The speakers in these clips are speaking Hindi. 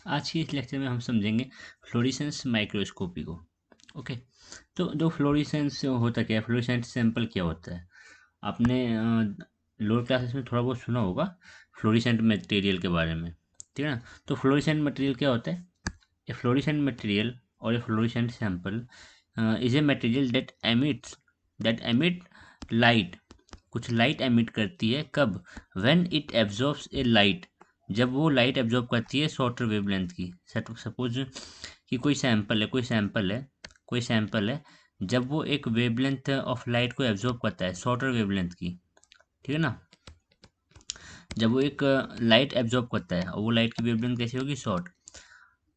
आज के इस लेक्चर में हम समझेंगे फ्लोरेसेंस माइक्रोस्कोपी को। ओके, तो जो फ्लोरेसेंस होता क्या है, फ्लोरेसेंट सैंपल क्या होता है, आपने लोअर क्लासेस में थोड़ा बहुत सुना होगा फ्लोरेसेंट मटेरियल के बारे में, ठीक है ना। तो फ्लोरेसेंट मटेरियल क्या होता है? ए फ्लोरेसेंट मटेरियल और a fluorescent sample is a material that emit light, कुछ लाइट एमिट करती है। कब? When it absorbs a light, जब वो लाइट एब्जॉर्ब करती है शॉर्टर वेवलेंथ की। सपोज कि कोई सैंपल है, जब वो एक वेवलेंथ ऑफ लाइट को एब्जॉर्ब करता है शॉर्टर वेवलेंथ की, ठीक है ना। जब वो एक लाइट एब्जॉर्ब करता है और वो लाइट की वेवलेंथ कैसी होगी? शॉर्ट।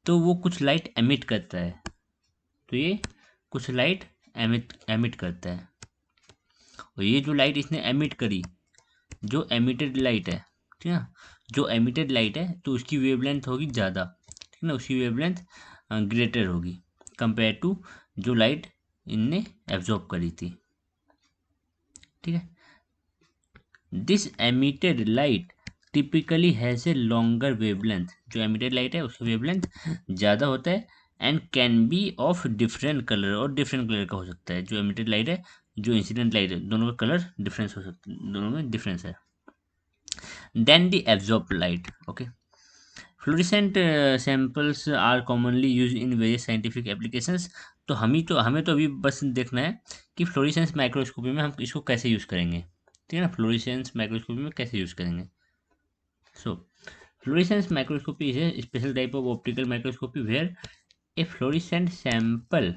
तो वो कुछ लाइट एमिट करता है, तो ये कुछ लाइट एमिट करता है। और ये जो लाइट इसने एमिट करी, जो एमिटेड लाइट है, ठीक है ना, जो एमिटेड लाइट है तो उसकी वेवलेंथ होगी ज़्यादा, ठीक है ना, उसकी वेवलेंथ ग्रेटर होगी कंपेयर टू जो लाइट इनने एब्जॉर्ब करी थी, ठीक है। This emitted light typically has a longer wavelength, जो एमिटेड लाइट है उसका वेवलेंथ ज़्यादा होता है। And can be of different colour, और डिफरेंट कलर का हो सकता है। जो एमिटेड लाइट है, जो इंसिडेंट लाइट है, दोनों का कलर डिफरेंस हो सकता है, दोनों में डिफरेंस है। Then the absorb light, okay. Fluorescent samples are commonly use in various scientific applications. तो हमें तो अभी बस देखना है कि फ्लोरेसेंस माइक्रोस्कोपी में हम इसको कैसे यूज़ करेंगे, ठीक है ना। फ्लोरेसेंस माइक्रोस्कोपी में कैसे यूज़ करेंगे। So fluorescence microscopy is a special type of optical microscopy where a fluorescent sample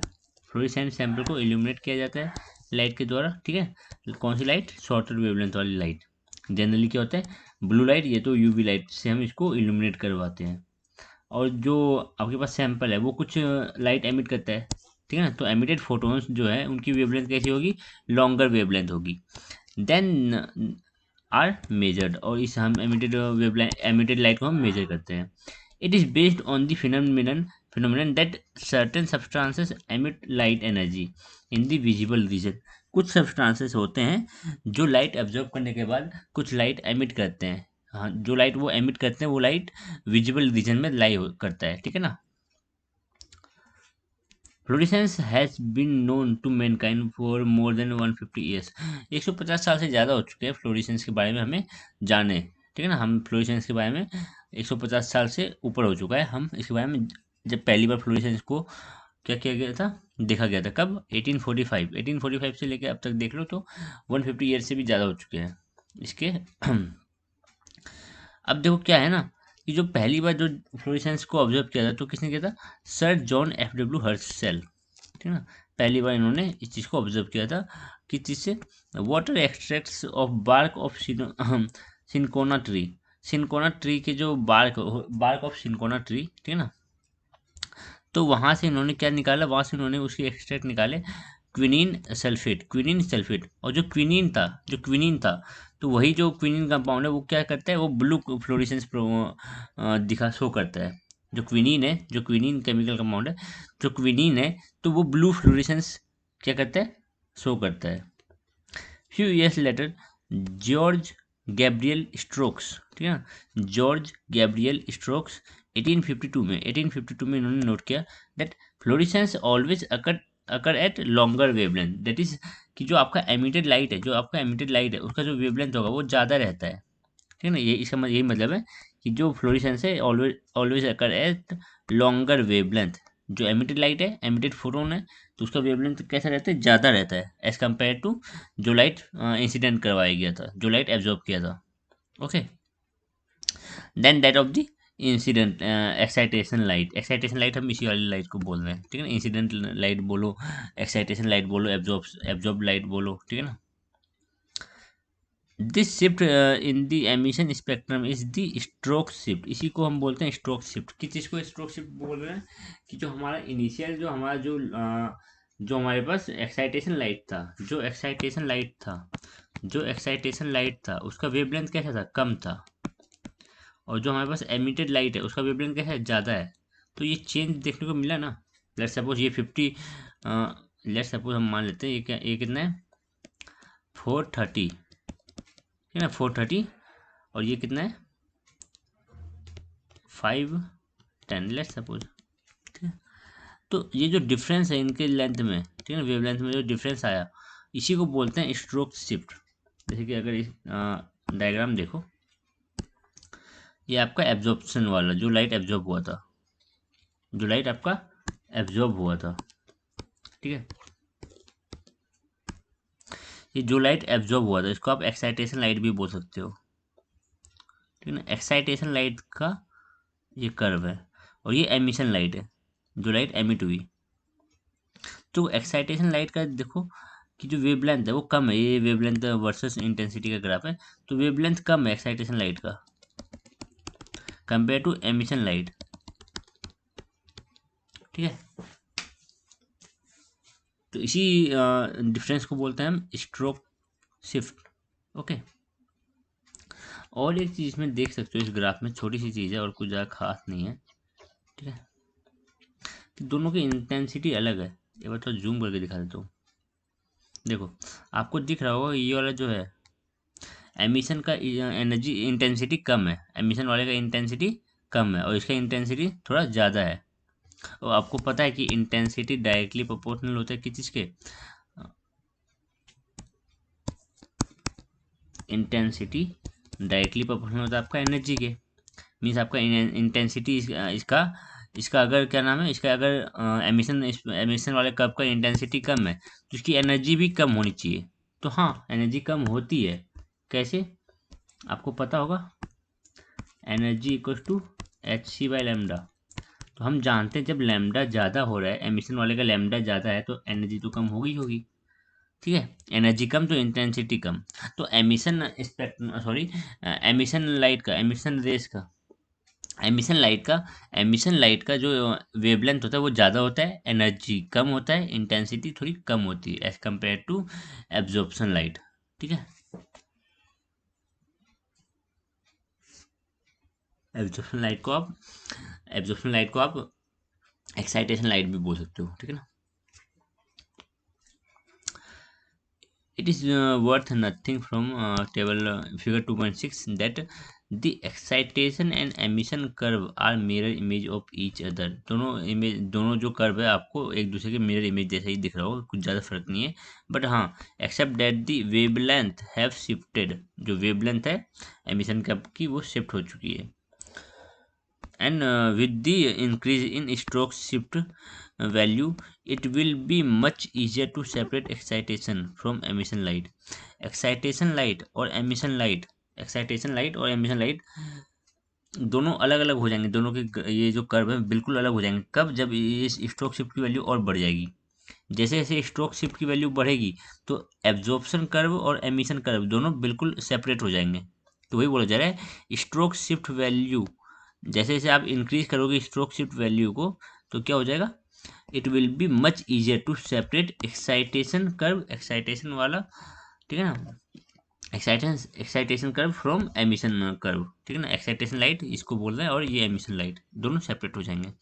को इल्यूमिनेट किया जाता है लाइट के द्वारा, ठीक है। कौन सी लाइट? शॉर्टर वेवलेंथ वाली लाइट। जनरली क्या होता है? ब्लू लाइट, ये तो यूवी लाइट से हम इसको इल्यूमिनेट करवाते हैं। और जो आपके पास सैंपल है वो कुछ लाइट एमिट करता है, ठीक है ना। तो एमिटेड फोटोन्स जो है उनकी वेवलेंथ कैसी होगी? लॉन्गर वेवलेंथ होगी। देन आर मेजर्ड, और इस हम एमिटेड लाइट को हम मेजर करते हैं। It is based on the phenomenon that certain substances emit light energy in the visible region। कुछ सब्सटेंसेस होते हैं जो लाइट एब्जॉर्ब करने के बाद कुछ लाइट एमिट करते हैं। हाँ, जो लाइट वो एमिट करते हैं वो लाइट विजिबल रीजन में लाई करता है, ठीक है ना। Fluorescence has been known to mankind for more than 150 years. 150 साल से ज़्यादा हो चुके हैं फ्लोरेसेंस के बारे में हमें जाने, ठीक है ना। हम फ्लोरेसेंस के बारे में 150 साल से ऊपर हो चुका है हम इसके बारे में। जब पहली बार फ्लोरेसेंस को क्या किया गया था, देखा गया था, कब? 1845 से लेकर अब तक देख लो तो 150 ईयर्स से भी ज़्यादा हो चुके हैं इसके। अब देखो क्या है ना, कि जो पहली बार जो फ्लोरेसेंस को ऑब्जर्व किया था तो किसने किया था? Sir John F.W. हर्शेल, ठीक है ना। पहली बार इन्होंने इस चीज़ को ऑब्जर्व किया था कि चीज़ से water extracts of bark of cinchona tree, cinchona tree के जो बार्क ऑफ सिनकोना ट्री, ठीक है ना। तो वहाँ से इन्होंने क्या निकाला? वहाँ से इन्होंने उसके एक्सट्रैक्ट निकाले, क्विनीन सल्फेट। और जो क्विनीन था, तो वही जो क्विनीन कंपाउंड है वो क्या करता है? वो ब्लू फ्लोरेसेंस दिखा शो करता है। जो क्विनीन केमिकल कंपाउंड है, जो क्विनीन है, तो वो ब्लू फ्लोरेसेंस क्या करता है? शो करता है। Few years later George Gabriel strokes, ठीक है ना, जॉर्ज गैब्रियल स्ट्रोक्स 1852 में इन्होंने नोट किया that fluorescence always occur at longer wavelength, that is कि जो आपका एमिटेड लाइट है उसका जो वेवलेंथ होगा वो ज़्यादा रहता है, ठीक है ना। ये इसका यही मतलब है कि जो फ्लोरेसेंस है always always occur at longer wavelength. जो एमिटेड लाइट है, एमिटेड फोटोन है, तो उसका वेवलेंथ कैसा रहता है? ज़्यादा रहता है एज कम्पेयर टू जो लाइट इंसिडेंट करवाया गया था, जो लाइट एब्जॉर्ब किया था। Okay, then that of the incident excitation light हम इसी वाली लाइट को बोल रहे हैं, ठीक है ना। इंसिडेंट लाइट बोलो, एक्साइटेशन लाइट बोलो, एब्जॉर्ब लाइट बोलो, ठीक है ना। This shift in the emission spectrum is the stroke shift, इसी को हम बोलते हैं स्ट्रोक शिफ्ट। किस चीज़ को स्ट्रोक शिफ्ट बोल रहे हैं? कि जो हमारा इनिशियल जो हमारे पास जो एक्साइटेशन लाइट था उसका वेवलेंथ कैसा था? कम था। और जो हमारे पास एमिटेड लाइट है उसका वेवलेंथ कैसा है? ज़्यादा है। तो ये चेंज देखने को मिला ना। लेट्स सपोज ये 50, लेट्स सपोज हम मान लेते हैं ये कितना है? 430, ठीक है ना, 430। और ये कितना है? 5 10 लेट्स सपोज। ठीक है, तो ये जो डिफरेंस है इनके लेंथ में, ठीक है ना, वेवलेंथ में जो डिफरेंस आया, इसी को बोलते हैं स्ट्रोक शिफ्ट। जैसे कि अगर इस डायग्राम देखो, ये आपका एब्जॉर्प्शन वाला जो लाइट एब्जॉर्ब हुआ था, जो लाइट आपका एब्जॉर्ब हुआ था, ठीक है, ये जो लाइट एब्जॉर्ब हुआ था इसको आप एक्साइटेशन लाइट भी बोल सकते हो, ठीक है ना। एक्साइटेशन लाइट का ये कर्व है, और ये एमिशन लाइट है, जो लाइट एमिट हुई। तो एक्साइटेशन लाइट का देखो कि जो वेवलेंथ है वो कम है, ये वेवलेंथ वर्सेस इंटेंसिटी का ग्राफ है, तो वेवलेंथ कम है एक्साइटेशन लाइट का कंपेयर टू एमिशन लाइट, ठीक है। तो इसी डिफरेंस को बोलते हैं हम स्ट्रोक शिफ्ट। ओके, और एक चीज़ इसमें देख सकते हो इस ग्राफ में, छोटी सी चीज़ है और कुछ ज़्यादा खास नहीं है, ठीक है, कि दोनों की इंटेंसिटी अलग है। एक बार थोड़ा जूम करके दिखा देता हूँ। देखो आपको दिख रहा होगा ये वाला जो है एमिशन का एनर्जी इंटेंसिटी कम है, एमिशन वाले का इंटेंसिटी कम है और इसका इंटेंसिटी थोड़ा ज़्यादा है। और आपको पता है कि इंटेंसिटी डायरेक्टली प्रोपोर्शनल होता है किस चीज़ के, इंटेंसिटी डायरेक्टली प्रोपोर्शनल होता है आपका एनर्जी के। मीन्स आपका इंटेंसिटी इसका इसका अगर क्या नाम है, इसका अगर एमिशन एमिशन वाले कर्व का इंटेंसिटी कम है तो इसकी एनर्जी भी कम होनी चाहिए। तो हाँ, एनर्जी कम होती है, कैसे आपको पता होगा, energy equal to H C by lambda. तो हम जानते हैं जब लेमडा ज़्यादा हो रहा है, एमिशन वाले का लेमडा ज़्यादा है तो एनर्जी तो कम होगी होगी, ठीक है, एनर्जी कम तो इंटेंसिटी कम। तो emission spectrum sorry emission light का, एमिशन रेस का, एमिशन लाइट का जो वेवलेंथ होता है वो ज़्यादा होता है, एनर्जी कम होता है, इंटेंसिटी थोड़ी कम होती है as compare to absorption light, ठीक है। एब्जॉर्प्शन लाइट को आप एक्साइटेशन लाइट भी बोल सकते हो, ठीक है ना। It is worth nothing from table figure 2.6 that the excitation and emission curve are mirror image of each other। दोनों जो कर्व है आपको एक दूसरे के मिरर इमेज जैसा ही दिख रहा होगा, कुछ ज़्यादा फर्क नहीं है। बट हाँ, except that the wavelength have shifted, जो वेवलेंथ है एमिशन कर्व की वो शिफ्ट हो चुकी है। And with the increase in stroke shift value, it will be much easier to separate excitation from emission light। excitation light और emission light, excitation light और emission light दोनों अलग अलग हो जाएंगे, दोनों के ये जो कर्व है बिल्कुल अलग हो जाएंगे। कब? जब इस स्ट्रोक शिफ्ट की वैल्यू और बढ़ जाएगी। जैसे जैसे स्ट्रोक शिफ्ट की वैल्यू बढ़ेगी तो एब्जॉर्प्शन कर्व और एमिशन कर्व दोनों बिल्कुल सेपरेट हो जाएंगे। तो वही बोला जा रहा है स्ट्रोक शिफ्ट वैल्यू, जैसे जैसे आप इंक्रीज करोगे स्ट्रोक शिफ्ट वैल्यू को तो क्या हो जाएगा, it will be much easier to separate excitation curve, excitation वाला, ठीक है ना, excitation curve from emission curve, ठीक है ना। एक्साइटेशन लाइट इसको बोल रहे हैं और ये एमिशन लाइट दोनों सेपरेट हो जाएंगे।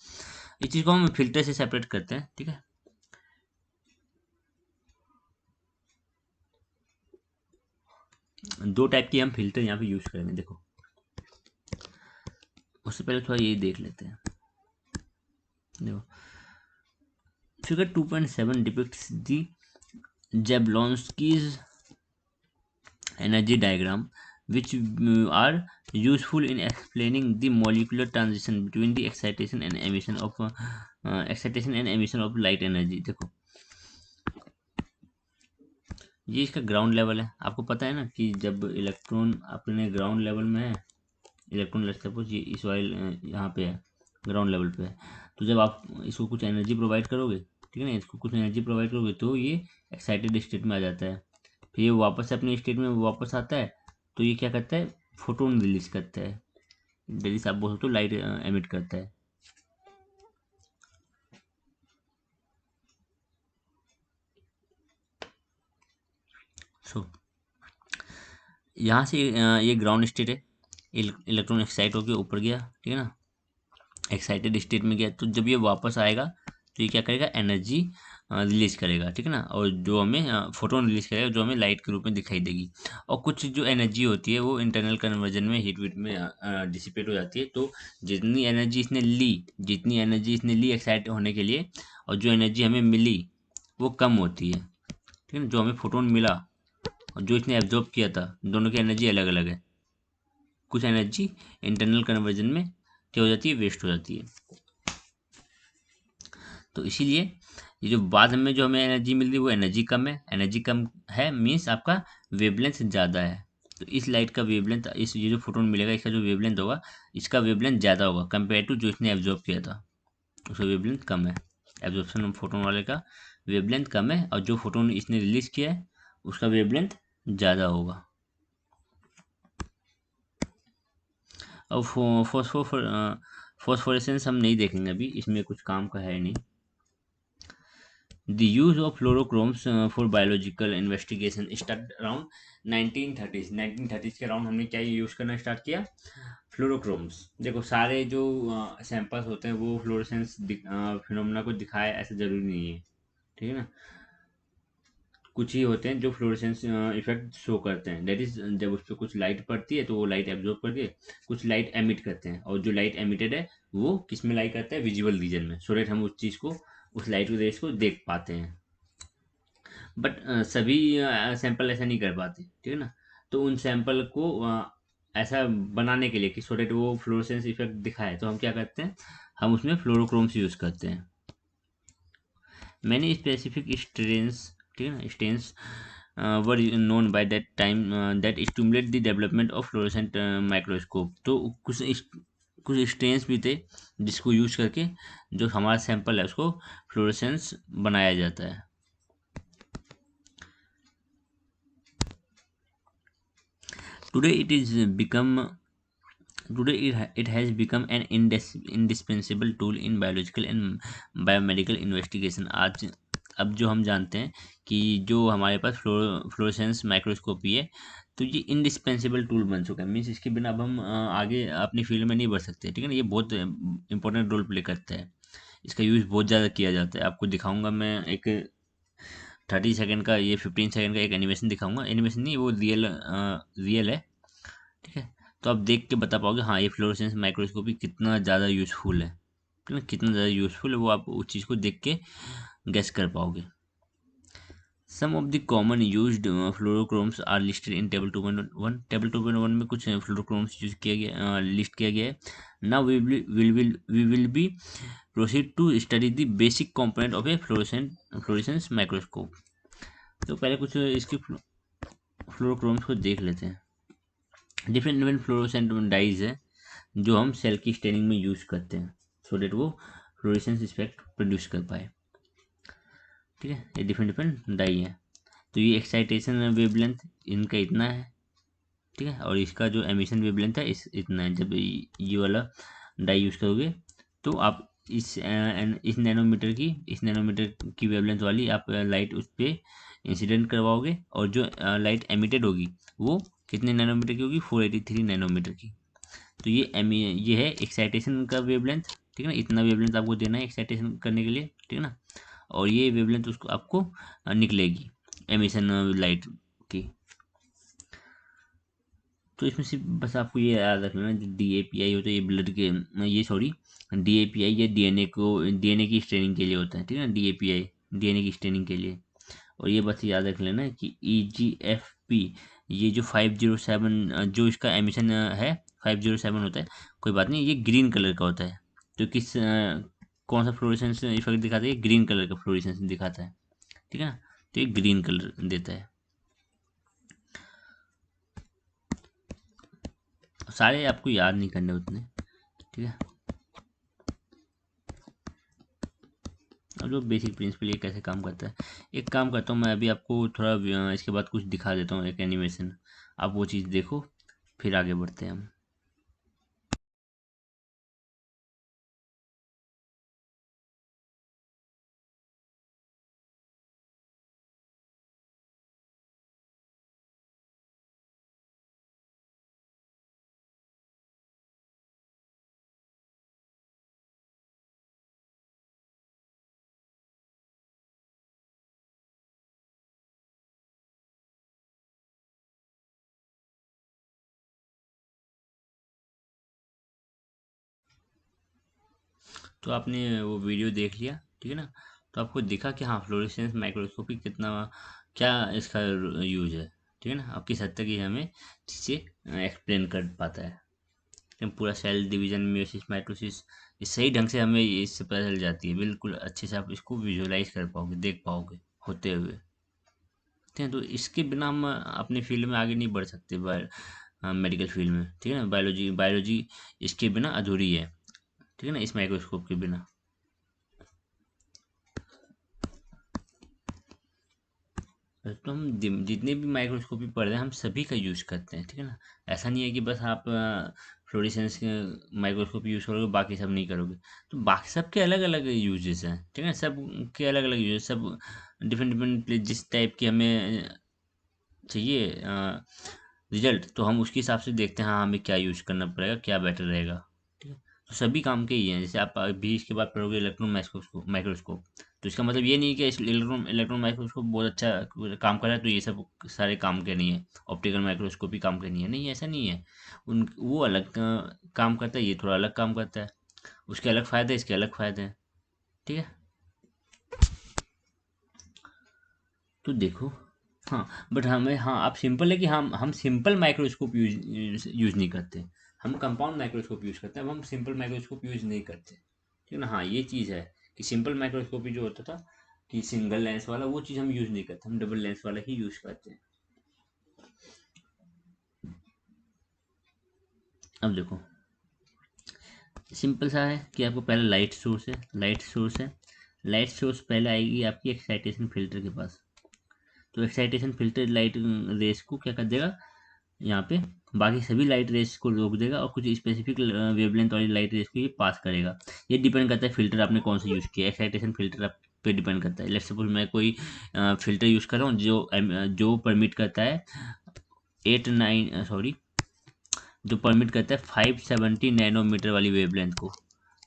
इस चीज़ को हम फिल्टर से सेपरेट करते हैं, ठीक है। दो टाइप की हम फिल्टर यहाँ पे यूज करेंगे, देखो उससे पहले थोड़ा ये देख लेते हैं। देखो figure 2.7 depicts the Jablonski's energy diagram, which are useful in explaining the molecular transition between the excitation and emission of light energy। देखो ये इसका ग्राउंड लेवल है, आपको पता है ना कि जब इलेक्ट्रॉन अपने ग्राउंड लेवल में है, इलेक्ट्रॉन सपोज ये इस वाले यहाँ पे है, ग्राउंड लेवल पे है, तो जब आप इसको कुछ एनर्जी प्रोवाइड करोगे, ठीक है ना, इसको कुछ एनर्जी प्रोवाइड करोगे तो ये एक्साइटेड स्टेट में आ जाता है, फिर ये वापस अपने स्टेट में वापस आता है तो ये क्या करता है, फोटोन रिलीज करता है, जैसे आप बोल सकते हो लाइट एमिट करता है। सो यहाँ से ये ग्राउंड स्टेट है, इलेक्ट्रॉन एक्साइट होकर ऊपर गया, ठीक है ना, एक्साइटेड स्टेट में गया, तो जब ये वापस आएगा तो ये क्या करेगा, एनर्जी रिलीज करेगा, ठीक है ना, और जो हमें फोटोन रिलीज करेगा जो हमें लाइट के रूप में दिखाई देगी। और कुछ जो एनर्जी होती है वो इंटरनल कन्वर्जन में हीट वीट में डिसिपेट हो जाती है। तो जितनी एनर्जी इसने ली एक्साइट होने के लिए, और जो एनर्जी हमें मिली वो कम होती है, ठीक है ना। जो हमें फोटोन मिला और जो इसने एब्जॉर्ब किया था, दोनों की एनर्जी अलग अलग है। कुछ एनर्जी इंटरनल कन्वर्जन में क्या हो जाती है, वेस्ट हो जाती है। तो इसीलिए ये जो बाद में जो हमें एनर्जी मिल रही है वो एनर्जी कम है मीन्स आपका वेवलेंथ ज़्यादा है। तो इस लाइट का वेवलेंथ, इस ये जो फोटोन मिलेगा इसका जो वेवलेंथ होगा, इसका वेवलेंथ ज़्यादा होगा कंपेयर टू जो इसने एब्जॉर्ब किया था, उसका वेवलेंथ कम है। एब्जॉर्प्शन फोटोन वाले का वेवलेंथ कम है और जो फोटोन इसने रिलीज किया है उसका वेवलेंथ ज़्यादा होगा। अब फॉस्फोरेसेंस हम नहीं देखेंगे अभी, इसमें कुछ काम का है नहीं। The use of fluorochromes for biological investigation started around 1930s। 1930s के अराउंड हमने क्या यूज़ करना स्टार्ट किया, फ्लोरोक्रोम्स। देखो सारे जो सैंपल्स होते हैं वो फ्लोरोसेंस फिनोमेना को दिखाए ऐसा ज़रूरी नहीं है, ठीक है ना। कुछ ही होते हैं जो फ्लोरोसेंस इफेक्ट शो करते हैं, दैट इज जब उस पर कुछ लाइट पड़ती है तो वो लाइट एब्जॉर्ब करके कुछ लाइट एमिट करते हैं, और जो लाइट एमिटेड है वो किस में लाइट करता है, विजुअल रीजन में, सो दैट हम उस चीज़ को, उस लाइट रेस को देख पाते हैं। बट सभी सैंपल ऐसा नहीं कर पाते, ठीक है ना। तो उन सैंपल को ऐसा बनाने के लिए कि सो दैट वो फ्लोरोसेंस इफेक्ट दिखाए, तो हम क्या करते हैं, हम उसमें फ्लोरोक्रोम्स यूज़ करते हैं। मैनी स्पेसिफिक स्ट्रेन्स, ठीक है ना, stains were known by that time that stimulate the development of fluorescent microscope. तो कुछ स्ट्रेन्स भी थे जिसको यूज करके जो हमारा सैंपल है उसको फ्लोरोसेंस बनाया जाता है। Today it is become Today it has become an indispensable tool in biological and biomedical investigation। आज अब जो हम जानते हैं कि जो हमारे पास फ्लोरोसेंस माइक्रोस्कोपी है, तो ये इंडिस्पेंसिबल टूल बन चुका है। मीन्स इसके बिना अब हम आगे अपनी फील्ड में नहीं बढ़ सकते, ठीक है ना। ये बहुत इंपॉर्टेंट रोल प्ले करता है, इसका यूज़ बहुत ज़्यादा किया जाता है। आपको दिखाऊंगा मैं एक 30 सेकेंड का, ये 15 सेकेंड का एक एनिमेशन दिखाऊंगा, एनिमेशन नहीं वो रियल है, ठीक है। तो आप देख के बता पाओगे हाँ ये फ्लोरोसेंस माइक्रोस्कोपी कितना ज़्यादा यूज़फुल है, ठीक है, कितना ज़्यादा यूज़फुल है वो आप उस चीज़ को देख के गेस कर पाओगे। Some of the common used fluorochromes are listed in table 2.1। Table 2.1 में कुछ फ्लोरोक्रोम्स यूज किया गया, लिस्ट किया गया है। Now we will be proceed to study the basic component of a fluorescence microscope. तो पहले कुछ इसकी फ्लोरोक्रोम्स को देख लेते हैं। डिफरेंट डिफरेंट फ्लोरोसेंट डाइज है जो हम सेल की स्टेनिंग में यूज करते हैं, सो डेट वो फ्लोरेसेंस इफेक्ट प्रोड्यूस कर पाए, ठीक है। ये डिफरेंट डिफरेंट डाई है। तो ये एक्साइटेशन वेवलेंथ इनका इतना है, ठीक है, और इसका जो एमिशन वेवलेंथ है इतना है। जब ये वाला डाई यूज करोगे तो आप इस नैनोमीटर की वेवलेंथ वाली आप लाइट उस पर इंसिडेंट करवाओगे, और जो लाइट एमिटेड होगी वो कितने नैनोमीटर की होगी, 483 नैनोमीटर की। तो ये है एक्साइटेशन का वेवलेंथ, ठीक है ना। इतना वेवलेंथ आपको देना है एक्साइटेशन करने के लिए, ठीक है ना। और ये वेवलेंथ उसको आपको निकलेगी एमिशन लाइट की। तो इसमें सिर्फ बस आपको ये याद रखना जो DAPI होता है ये ब्लड के, ये सॉरी DAPI ये DNA की स्ट्रेनिंग के लिए होता है, ठीक है ना। DAPI DNA की स्ट्रेनिंग के लिए। और ये बस याद रख लेना कि EGFP ये जो 507 जो इसका एमिशन है 507 होता है, कोई बात नहीं, ये ग्रीन कलर का होता है। तो कौन सा फ्लोरेसेंस इफेक्ट दिखाता है, ग्रीन कलर का फ्लोरेसेंस दिखाता है, ठीक है ना। तो ये ग्रीन कलर देता है। सारे आपको याद नहीं करने उतने, ठीक है। अब जो बेसिक प्रिंसिपल ये कैसे काम करता है, एक काम करता हूँ मैं अभी आपको थोड़ा इसके बाद कुछ दिखा देता हूँ एक एनिमेशन, आप वो चीज़ देखो फिर आगे बढ़ते हैं हम। तो आपने वो वीडियो देख लिया, ठीक है ना, तो आपको दिखा कि हाँ फ्लोरेसेंस माइक्रोस्कोपी कितना, क्या इसका यूज है, ठीक है ना, अब किस हद तक ये हमें चीज़ें एक्सप्लेन कर पाता है, कि पूरा सेल डिवीजन, मेयोसिस, माइटोसिस, ये सही ढंग से हमें ये इससे पता चल जाती है, बिल्कुल अच्छे से आप इसको विजुअलाइज कर पाओगे, देख पाओगे होते हुए, ठीक है। तो इसके बिना हम अपने फील्ड में आगे नहीं बढ़ सकते, मेडिकल फील्ड में, ठीक है ना, बायोलॉजी बायोलॉजी इसके बिना अधूरी है, ठीक है ना, इस माइक्रोस्कोप के बिना। तो हम जितने भी माइक्रोस्कोपी पढ़ रहे हैं हम सभी का यूज़ करते हैं, ठीक है ना, ऐसा नहीं है कि बस आप फ्लोरेसेंस माइक्रोस्कोप यूज़ करोगे बाकी सब नहीं करोगे, तो बाकी सब के अलग अलग यूजेस हैं, ठीक है ना, सब के अलग अलग यूजेस, सब डिफरेंट डिफरेंट जिस टाइप की हमें चाहिए रिजल्ट, तो हम उसके हिसाब से देखते हैं हाँ हमें क्या यूज़ करना पड़ेगा, क्या बेटर रहेगा, ठीक है। तो सभी काम के ही हैं, जैसे आप अभी इसके बाद पढ़ोगे इलेक्ट्रॉन माइक्रोस्कोप माइक्रोस्कोप, तो इसका मतलब ये नहीं है कि इलेक्ट्रॉन इलेक्ट्रॉन माइक्रोस्कोप बहुत अच्छा काम कर रहा है तो ये सब सारे काम के नहीं है, ऑप्टिकल माइक्रोस्कोप ही काम के नहीं है, नहीं ऐसा नहीं है, उन वो अलग काम करता है, ये थोड़ा अलग काम करता है, उसके अलग फ़ायदे इसके अलग फ़ायदे हैं, ठीक है। तो देखो, हाँ, बट हमें, हाँ आप सिंपल है कि हम सिंपल माइक्रोस्कोप यूज नहीं करते, हम कंपाउंड माइक्रोस्कोप यूज करते हैं, अब हम सिंपल माइक्रोस्कोप यूज नहीं करते, ठीक है ना, हाँ ये चीज़ है कि सिंपल माइक्रोस्कोपी जो होता था कि सिंगल लेंस वाला, वो चीज़ हम यूज नहीं करते, हम डबल लेंस वाला ही यूज करते हैं। अब देखो, सिंपल सा है कि आपको पहले लाइट सोर्स है, लाइट सोर्स है, लाइट सोर्स पहले आएगी आपकी एक्साइटेशन फिल्टर के पास, तो एक्साइटेशन फिल्टर लाइट रेस को क्या कर देगा, यहाँ पे बाकी सभी लाइट रेस को रोक देगा और कुछ स्पेसिफिक वेवलेंथ वाली लाइट रेस को ये पास करेगा। ये डिपेंड करता है फिल्टर आपने कौन सा यूज़ किया, एक्साइटेशन फिल्टर आप पे डिपेंड करता है। लेट्स सपोज मैं कोई फिल्टर यूज़ कर रहा हूँ जो परमिट करता है 8 9 सॉरी, जो परमिट करता है 570 नैनोमीटर वाली वेवलेंथ को,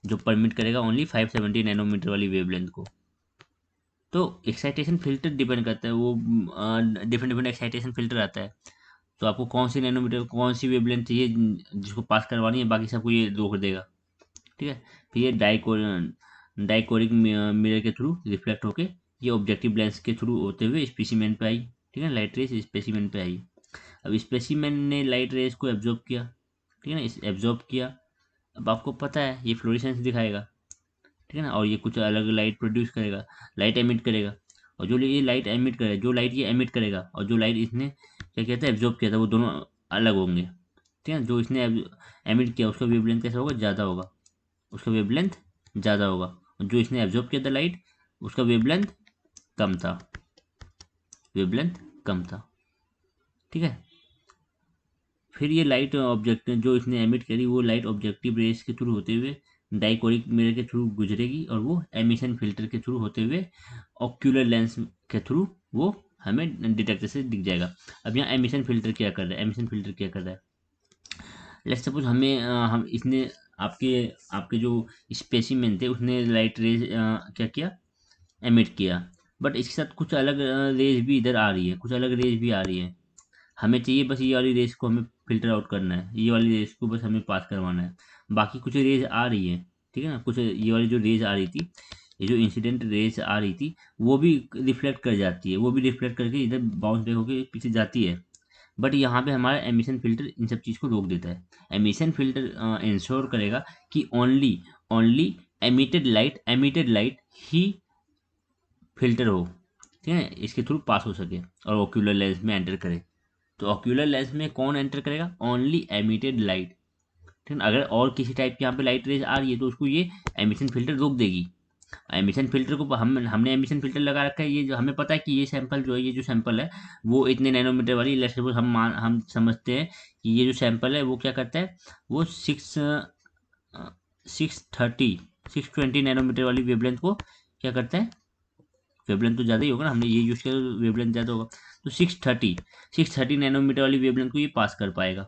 जो परमिट करेगा ओनली 570 नैनोमीटर वाली वेवलेंथ को। तो एक्साइटेशन फिल्टर डिपेंड करता है, वो डिफरेंट डिफरेंट एक्साइटेशन फिल्टर आता है, तो आपको कौन सी नैनोमीटर कौन सी वेवलेंथ चाहिए जिसको पास करवानी है, बाकी सबको ये रोक देगा, ठीक है। फिर ये डाइकोरिक मिरर के थ्रू रिफ्लेक्ट होके ये ऑब्जेक्टिव लेंस के थ्रू होते हुए स्पेसिमेन पे आई, ठीक है, लाइट रेस स्पेसिमेन पे आई। अब स्पेसिमेन ने लाइट रेस को एब्जॉर्ब किया, ठीक है ना, इस एब्जॉर्ब किया, अब आपको पता है ये फ्लोरेसेंस दिखाएगा, ठीक है ना, और ये कुछ अलग लाइट प्रोड्यूस करेगा, लाइट एमिट करेगा, और जो ये लाइट एमिट करेगा, जो लाइट ये एमिट करेगा और जो लाइट इसने क्या कहता है एब्जॉर्ब किया था, वो दोनों अलग होंगे, ठीक है। जो इसने एमिट किया उसका वेवलेंथ कैसा होगा, ज़्यादा होगा, उसका वेवलेंथ ज़्यादा होगा, और जो इसने एब्जॉर्ब किया था लाइट उसका वेवलेंथ कम था, वेवलेंथ कम था, ठीक है। फिर ये लाइट ऑब्जेक्ट जो इसने एमिट करी वो लाइट ऑब्जेक्टिव रेस के थ्रू होते हुए डाइकोरिक मिरर के थ्रू गुजरेगी, और वो एमिशन फिल्टर के थ्रू होते हुए ऑक्यूलर लेंस के थ्रू वो हमें डिटेक्टर से दिख जाएगा। अब यहाँ एमिशन फिल्टर क्या कर रहा है, एमिशन फिल्टर क्या कर रहा है, लेट्स सपोज हमें हम इसने आपके आपके जो स्पेसिमेन थे उसने लाइट रेज क्या किया, एमिट किया, बट इसके साथ कुछ अलग रेज भी इधर आ रही है, कुछ अलग रेज भी आ रही है, हमें चाहिए बस ये वाली रेस को हमें फिल्टर आउट करना है, ये वाली रेस को बस हमें पास करवाना है, बाकी कुछ रेज आ रही है, ठीक है ना, कुछ ये वाली जो रेज आ रही थी, ये जो इंसिडेंट रेज आ रही थी वो भी रिफ्लेक्ट कर जाती है, वो भी रिफ्लेक्ट करके इधर बाउंस बैक होकर पीछे जाती है, बट यहाँ पे हमारा एमिशन फिल्टर इन सब चीज़ को रोक देता है। एमिशन फिल्टर इंश्योर करेगा कि ओनली ओनली एमिटेड लाइट ही फिल्टर हो, ठीक है, इसके थ्रू पास हो सके और ओक्यूलर लेंस में एंटर करे। तो ऑक्यूलर लेंस में कौन एंटर करेगा, ओनली एमिटेड लाइट, ठीक है, अगर और किसी टाइप की यहाँ पे लाइट रेज आ रही है तो उसको ये एमिशन फिल्टर रोक देगी। एमिशन फिल्टर को हमने एमिशन फिल्टर लगा रखा है, ये जो हमें पता है कि ये सैंपल जो है, ये जो सैंपल है वो इतने नैनोमीटर वाली, लेट्स सपोज हम समझते हैं कि ये जो सैंपल है वो क्या करता है, वो 620 नैनोमीटर वाली वेवलेंथ को क्या करता है, वेवलेंथ तो ज़्यादा ही होगा ना, हमने ये यूज़ किया तो वेवलेंथ ज़्यादा होगा, तो 630 नैनोमीटर वाली वेवलेंथ को ये पास कर पाएगा।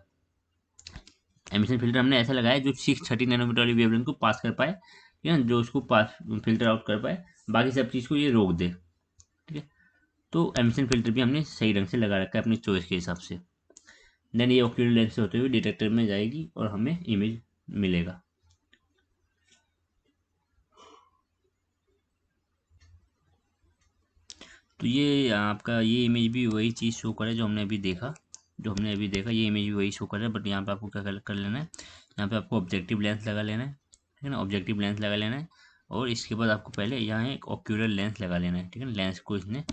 एमिशन फिल्टर हमने ऐसा लगाया जो 630 नैनोमीटर वाली वेवलेंथ को पास कर पाए, ठीक है, जो उसको पास फिल्टर आउट कर पाए, बाकी सब चीज़ को ये रोक दे, ठीक है। तो एमिशन फिल्टर भी हमने सही ढंग से लगा रखा है अपनी चॉइस के हिसाब से। देन ये ऑक्यूलर लेंस से होते हुए डिटेक्टर में जाएगी और हमें इमेज मिलेगा। तो ये आपका ये इमेज भी वही चीज़ शो करे जो हमने अभी देखा, ये इमेज भी वही शो कर रहा है, बट यहाँ पे आपको क्या कर लेना है, यहाँ पे आपको ऑब्जेक्टिव लेंस लगा लेना है, ठीक है ना, ऑब्जेक्टिव लेंस लगा लेना है। और इसके बाद आपको पहले यहाँ एक ऑक्यूलर लेंस लगा लेना है, ठीक है ना। लेंस को इसने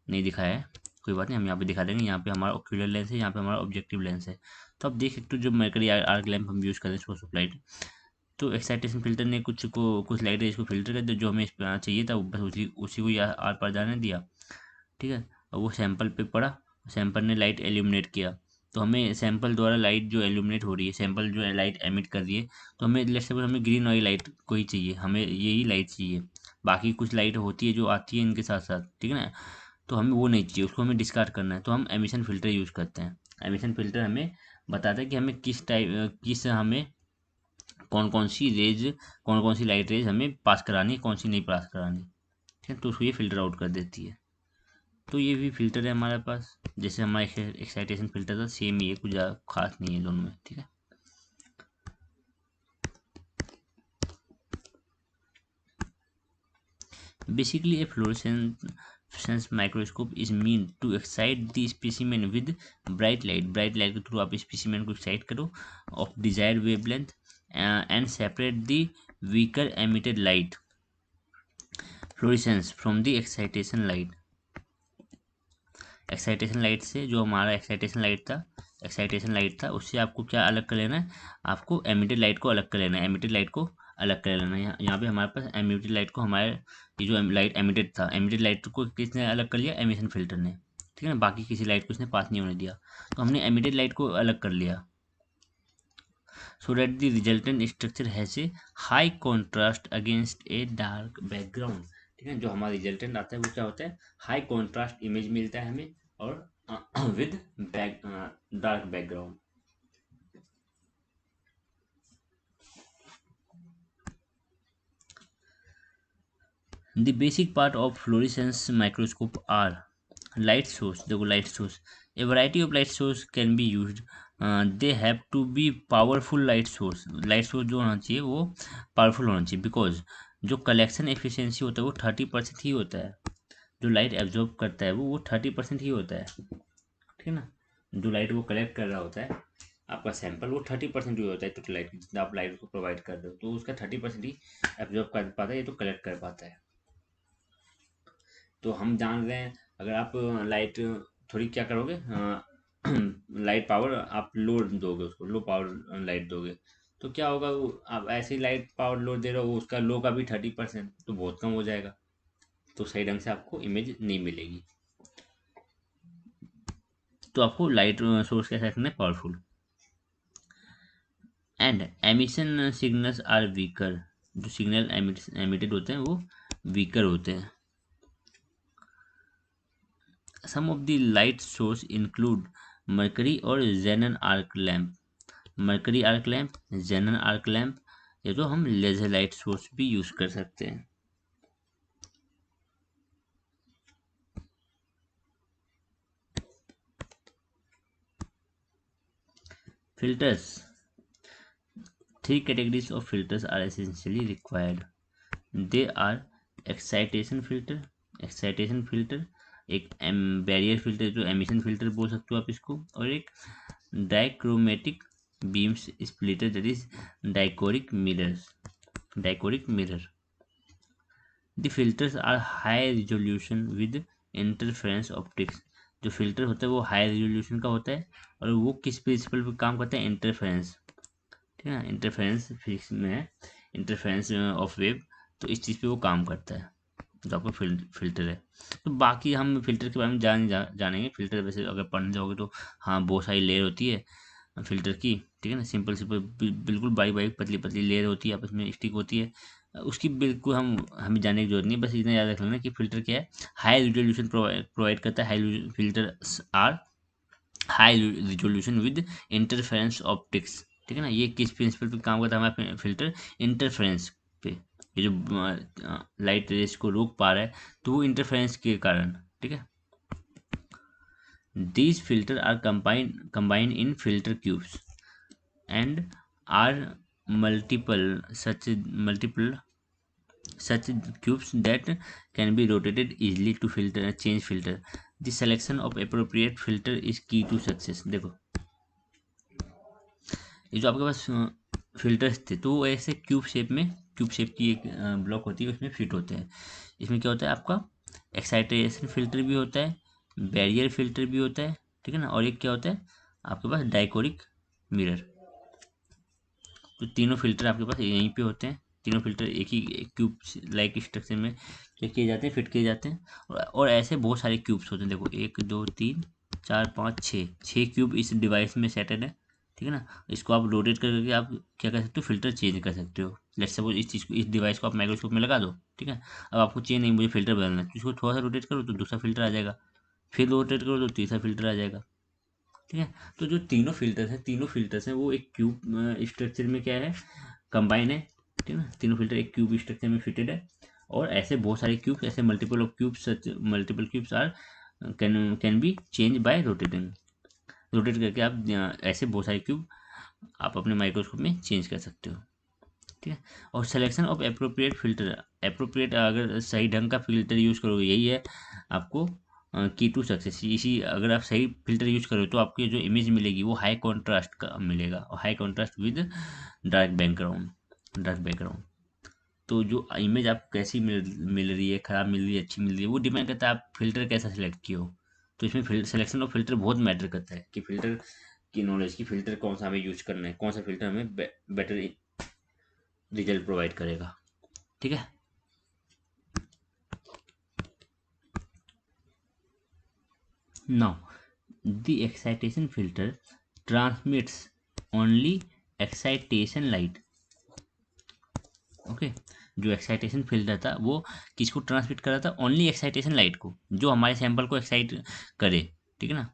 नहीं दिखाया है, कोई बात नहीं, हम यहाँ पे दिखा देंगे। यहाँ पे हमारा ऑक्यूलर लेंस है, यहाँ पे हमारा ऑब्जेक्टिव लेंस है। तो आप देख सकते हो जो मरकरी आर्क लैंप हम यूज़ कर रहे हैं सोर्स ऑफ लाइट, तो एक्साइटेशन फिल्टर ने कुछ लाइट रेज को फिल्टर कर दिया, जो हमें चाहिए था, बस उसी उसी को आर पार जाने दिया, ठीक है। और वो सैंपल पे पड़ा, सैंपल ने लाइट एल्यूमिनेट किया, तो हमें सैंपल द्वारा लाइट जो एल्यूमिनेट हो रही है, सैंपल जो है लाइट एमिट कर रही है, तो हमें लेट्स सपोज हमें ग्रीन वाली लाइट को ही चाहिए, हमें यही लाइट चाहिए। बाकी कुछ लाइट होती है जो आती है इनके साथ साथ, ठीक है ना, तो हमें वो नहीं चाहिए, उसको हमें डिस्कार्ड करना है, तो हम एमिशन फ़िल्टर यूज़ करते हैं। एमिशन फ़िल्टर हमें बताता है कि हमें किस हमें कौन कौन सी लाइट रेज हमें पास करानी है, कौन सी नहीं पास करानी, ठीक है, तो उसको ये फ़िल्टर आउट कर देती है। तो ये भी फ़िल्टर है हमारे पास, जैसे हमारा एक्साइटेशन फ़िल्टर था, सेम ही है, कुछ ज़्यादा खास नहीं है दोनों में, ठीक है। Basically, a fluorescence microscope is meant to excite the specimen with bright light. Bright light के थ्रू आप specimen को excite करो of desired wavelength and separate the weaker emitted light fluorescence from the excitation light. Excitation light से जो हमारा एक्साइटेशन लाइट था उससे आपको क्या अलग कर लेना है, आपको एमिटेड लाइट को अलग कर लेना है, एमिटेड लाइट को अलग कर लेना है। यहाँ पे हमारे पास एमिटेड लाइट को हमारे ये जो लाइट एमिटेड था, एमिटेड लाइट को किसने अलग कर लिया, एमिशन फिल्टर ने, ठीक है ना, बाकी किसी लाइट को इसने पास नहीं होने दिया, तो हमने एमिटेड लाइट को अलग कर लिया। So that the resultant structure has a high contrast against a dark background, ठीक है, जो हमारा रिजल्टेंट आता है वो क्या होता है, हाई कॉन्ट्रास्ट इमेज मिलता है हमें, और with dark background. The basic part of fluorescence microscope are light source. देखो light source, a variety of light source can be used, they have to be powerful light source जो होना चाहिए वो पावरफुल होना चाहिए, बिकॉज जो कलेक्शन एफिशिएंसी होता है वो 30% ही होता है, जो लाइट एब्जॉर्ब करता है वो 30% ही होता है, ठीक है ना, जो लाइट वो कलेक्ट कर रहा होता है आपका सैंपल वो 30% ही होता है, टोटल लाइट जितना आप लाइट को प्रोवाइड कर रहे हो, तो उसका 30% ही एब्जॉर्ब कर पाता है, ये तो कलेक्ट कर पाता है। तो हम जान रहे हैं अगर आप लाइट थोड़ी क्या करोगे, लाइट पावर आप लो दोगे, उसको लो पावर लाइट दोगे, तो क्या होगा, वो आप ऐसे ही लाइट पावर लो दे रहे हो, उसका लो का भी 30%, तो बहुत कम हो जाएगा, तो सही ढंग से आपको इमेज नहीं मिलेगी। तो आपको लाइट सोर्स कैसा रखना है, powerful. And emission signals are weaker, जो सिग्नल एमिटेड होते हैं वो वीकर होते हैं। Some of the light source include mercury और xenon arc lamp, mercury arc lamp, xenon arc lamp, ये तो हम लेजर लाइट सोर्स भी यूज कर सकते हैं। Filters, three categories of filters are essentially required. They are excitation filter, एक बैरियर फिल्टर जो एमिशन फिल्टर बोल सकते हो आप इसको, और एक dichromatic beams splitter that is dichroic mirror. The filters are high resolution with interference optics, जो फिल्टर होता है वो हाई रिजोल्यूशन का होता है, और वो किस प्रिंसिपल पर काम करता है, इंटरफेरेंस, ठीक है ना, इंटरफेरेंस फिजिक्स में है, इंटरफेरेंस ऑफ वेव, तो इस चीज़ पे वो काम करता है, जो आपका फिल्टर है। तो बाकी हम फिल्टर के बारे में जानेंगे, फिल्टर वैसे अगर पढ़ने जाओगे तो हाँ बहुत सारी लेयर होती है फिल्टर की, ठीक है ना, सिंपल सिंपल बिल्कुल बारीक बारीक पतली पतली लेयर होती है, आपस में स्टिक होती है, उसकी बिल्कुल हमें जानने की जरूरत नहीं, बस इतना याद रख लेना कि फिल्टर क्या है, हाई रिजोल्यूशन प्रोवाइड करता है, high filter are high resolution with interference optics, ठीक है ना, ये किस प्रिंसिपल पे काम करता है हमारा फिल्टर, इंटरफेरेंस पे, ये जो लाइट रेस को रोक पा रहा है तो वो इंटरफेरेंस के कारण, ठीक है। These filters are combined in filter cubes and are multiple such cubes that can be rotated easily to filter change filter. The selection of appropriate filter is key to success. देखो ये जो आपके पास फिल्टर्स थे तो वो ऐसे क्यूब शेप की एक ब्लॉक होती है, उसमें फिट होते हैं। इसमें क्या होता है आपका एक्साइटेशन फिल्टर भी होता है, बैरियर फिल्टर भी होता है, ठीक है ना। और एक क्या होता है आपके पास डाइकोरिक मिरर। तो तीनों फिल्टर आपके पास यहीं पे होते हैं। तीनों फिल्टर एक ही क्यूब लाइक स्ट्रक्चर में क्या किए जाते हैं, फिट किए जाते हैं। और ऐसे बहुत सारे क्यूब्स होते हैं। देखो 1 2 3 4 5 6 क्यूब इस डिवाइस में सेटेड है, ठीक है ना। इसको आप रोटेट करके आप क्या कर सकते हो, फिल्टर चेंज कर सकते हो। लेट्स सपोज इस चीज़ को, इस डिवाइस को आप माइक्रोस्कोप में लगा दो, ठीक है। अब आपको चेंज नहीं, मुझे फिल्टर बदलना है, तो इसको थोड़ा सा रोटेट करो तो दूसरा फिल्टर आ जाएगा, फिर रोटेट करो तो तीसरा फिल्टर आ जाएगा, ठीक है। तो जो तीनों फिल्टर्स हैं वो एक क्यूब स्ट्रक्चर में क्या है, कंबाइन है, ठीक है ना। तीनों फिल्टर एक क्यूब स्ट्रक्चर में फिटेड है। और ऐसे बहुत सारे क्यूब्स, ऐसे multiple of cubes, such multiple cubes are can be change by rotating. Rotate करके आप ऐसे बहुत सारे क्यूब आप अपने माइक्रोस्कोप में चेंज कर सकते हो, ठीक है। और selection of appropriate filter, appropriate अगर सही ढंग का फिल्टर यूज़ करोगे, यही है आपको की टू सक्सेस। इसी अगर आप सही फिल्टर यूज करो तो आपकी जो इमेज मिलेगी वो हाई कॉन्ट्रास्ट का मिलेगा, और high contrast with dark background. तो जो इमेज आपको कैसी मिल रही है, ख़राब मिल रही है, अच्छी मिल रही है, वो डिपेंड करता है आप फिल्टर कैसा सेलेक्ट किए हो। तो इसमें सिलेक्शन ऑफ फिल्टर बहुत मैटर करता है कि फिल्टर की नॉलेज, की फिल्टर कौन सा हमें यूज करना है, कौन सा फिल्टर हमें बेटर रिजल्ट प्रोवाइड करेगा, ठीक है। Now, the excitation filter transmits only excitation light. Okay जो एक्साइटेशन फिल्टर था वो किसको ट्रांसमिट कर रहा था, ओनली एक्साइटेशन लाइट को, जो हमारे सैंपल को एक्साइट करे, ठीक है ना,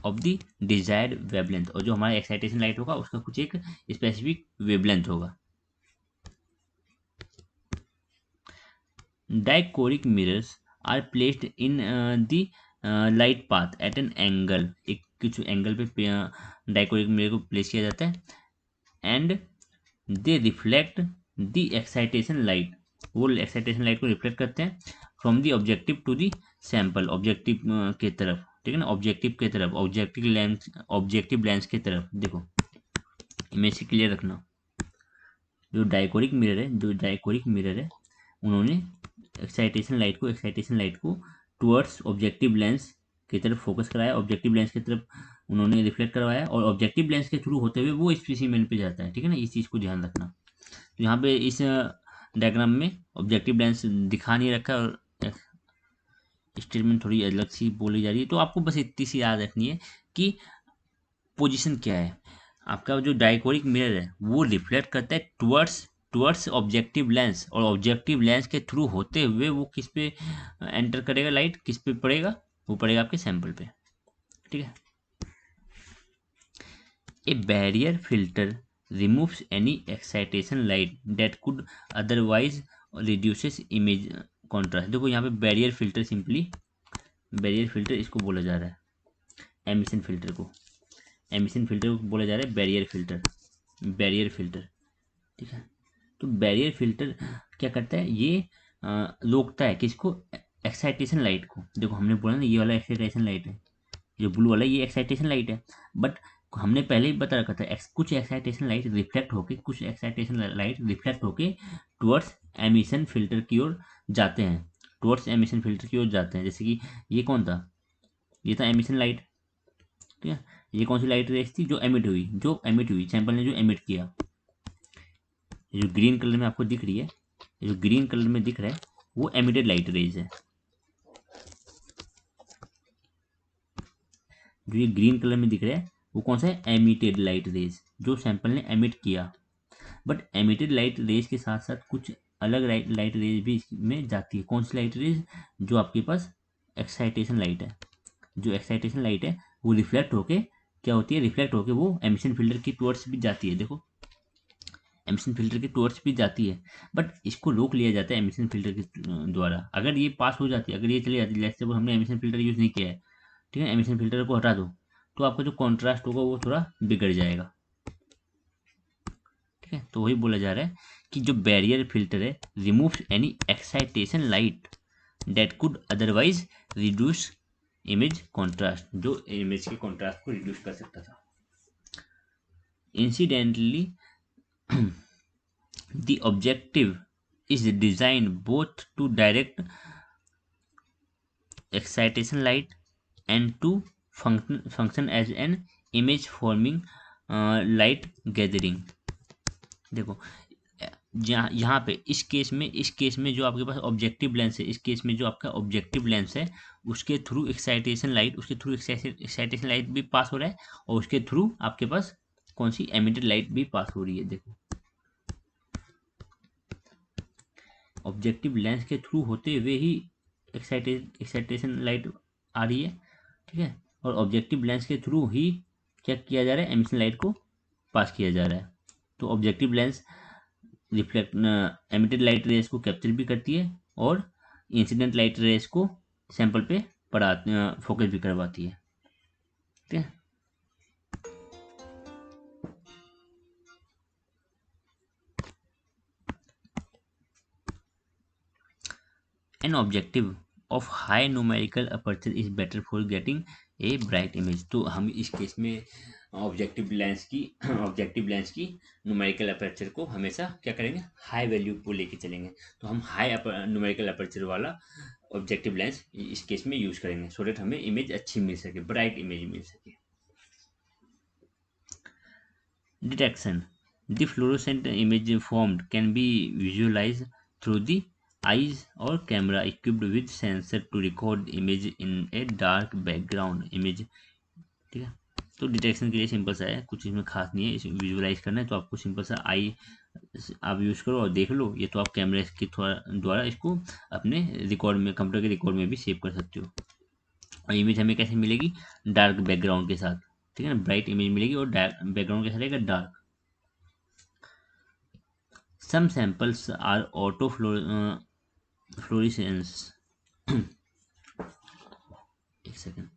ऑफ द डिजायर्ड वेवलेंथ। और जो हमारा एक्साइटेशन लाइट होगा उसका कुछ एक स्पेसिफिक वेवलेंथ होगा। Dichroic mirrors are placed in the light path at an angle. एक कुछ एंगल पे डाइकोरिक मिरर को प्लेस किया जाता है, and they reflect the excitation light. वो एक्साइटेशन लाइट को रिफ्लेक्ट करते हैं from the objective to the sample, objective के तरफ, ठीक है ना, ऑब्जेक्टिव के तरफ, ऑब्जेक्टिव लेंस के तरफ। देखो इमेज से क्लियर रखना। जो डाइकोरिक मिरर है उन्होंने एक्साइटेशन लाइट को टुवर्ड्स ऑब्जेक्टिव लेंस की तरफ फोकस कराया, ऑब्जेक्टिव लेंस की तरफ उन्होंने रिफ्लेक्ट करवाया, और ऑब्जेक्टिव लेंस के थ्रू होते हुए वो स्पेसिमेन पे जाता है, ठीक है ना। इस चीज़ को ध्यान रखना। तो यहाँ पे इस डायग्राम में ऑब्जेक्टिव लेंस दिखा नहीं रखा, और स्टेटमेंट थोड़ी अलग सी बोली जा रही है। तो आपको बस इतनी सी याद रखनी है कि पोजीशन क्या है। आपका जो डाइकोरिक मिरर है वो रिफ्लेक्ट करता है टुवर्ड्स ऑब्जेक्टिव लेंस, और ऑब्जेक्टिव लेंस के थ्रू होते हुए वो किस पे एंटर करेगा, लाइट किस पे पड़ेगा, वो पड़ेगा आपके सैंपल पे, ठीक है। ए barrier filter removes any excitation light that could otherwise reduces image contrast. देखो यहाँ पे बैरियर फिल्टर इसको बोला जा रहा है, एमिशन फिल्टर को बोला जा रहा है बैरियर फिल्टर, ठीक है। तो बैरियर फिल्टर क्या करता है, ये रोकता है किसको, एक्साइटेशन लाइट को। देखो हमने बोला ना ये वाला एक्साइटेशन लाइट है, जो ब्लू वाला ये एक्साइटेशन लाइट है, बट हमने पहले ही बता रखा था कुछ एक्साइटेशन लाइट रिफ्लेक्ट होके टुवर्ड्स एमिशन फिल्टर की ओर जाते हैं, जैसे कि ये कौन था, ये था एमिशन लाइट, ठीक है। ये कौन सी लाइट रेस थी, जो एमिट हुई सैंपल ने जो एमिट किया। ये जो ग्रीन कलर में आपको दिख रही है, ये जो ग्रीन कलर में दिख रहा है वो एमिटेड लाइट रेज है। जो ये ग्रीन कलर में दिख रहा है वो कौन सा है, एमिटेड लाइट रेज, जो सैंपल ने एमिट किया। बट एमिटेड लाइट रेज के साथ साथ कुछ अलग लाइट रेज भी इसमें जाती है। कौन सी लाइट रेज, जो आपके पास एक्साइटेशन लाइट है, वो रिफ्लेक्ट होके क्या होती है, रिफ्लेक्ट होके वो एमिशन फिल्टर की टुवर्ड्स भी जाती है। देखो एमिशन फिल्टर के टुवर्ड्स भी जाती है, बट इसको रोक लिया जाता है एमिशन फिल्टर के द्वारा। अगर ये पास हो जाती है, अगर ये चली जाती है, जैसे हमने एमिशन फिल्टर यूज़ नहीं किया है, ठीक है, एमिशन फिल्टर को हटा दो, तो आपका जो कॉन्ट्रास्ट होगा वो थोड़ा बिगड़ जाएगा। ठीक है, तो वही बोला जा रहा है कि जो बैरियर फिल्टर है removes any excitation light that could otherwise reduce image contrast, जो इमेज के कॉन्ट्रास्ट को रिड्यूस कर सकता था। Incidentally the objective is designed both to direct excitation light and to function as an image forming light gathering। देखो यहाँ पे इस केस में जो आपके पास ऑब्जेक्टिव लेंस है, इस केस में जो आपका ऑब्जेक्टिव लेंस है उसके थ्रू एक्साइटेशन लाइट भी पास हो रहा है और उसके थ्रू आपके पास कौन सी एमिटेड लाइट भी पास हो रही है। देखो ऑब्जेक्टिव लेंस के थ्रू होते हुए ही एक्साइटेशन लाइट आ रही है, ठीक है, और ऑब्जेक्टिव लेंस के थ्रू ही क्या किया जा रहा है, एमिशन लाइट को पास किया जा रहा है। तो objective lens reflect emitted light rays को कैप्चर भी करती है और इंसिडेंट लाइट रेस को सैंपल पे फोकस भी करवाती है, ठीक है। An objective of high numerical aperture is better for getting a bright image। तो हम इस केस में ऑब्जेक्टिव लेंस की न्यूमेरिकल अपर्चर को हमेशा क्या करेंगे, हाई वैल्यू को लेके चलेंगे। तो हम हाई न्यूमेरिकल अपर्चर वाला ऑब्जेक्टिव लेंस इस केस में यूज करेंगे सो डेट हमें इमेज अच्छी मिल सके, ब्राइट इमेज मिल सके। Detection the fluorescent image formed can be visualise through the eyes और camera equipped with sensor to record image in a dark background image, ठीक है। तो डिटेक्शन के लिए सिंपल सा है, कुछ इसमें खास नहीं है। इसे विजुअलाइज करना है तो आपको सिंपल सा आई आप यूज़ करो और देख लो, ये तो आप कैमरे के द्वारा इसको अपने रिकॉर्ड में, कंप्यूटर के रिकॉर्ड में भी सेव कर सकते हो। और इमेज हमें कैसे मिलेगी, डार्क बैकग्राउंड के साथ, ठीक है ना, ब्राइट इमेज मिलेगी और डार्क बैकग्राउंड कैसा रहेगा, dark. Some samples are auto fluorescence एक सेकेंड।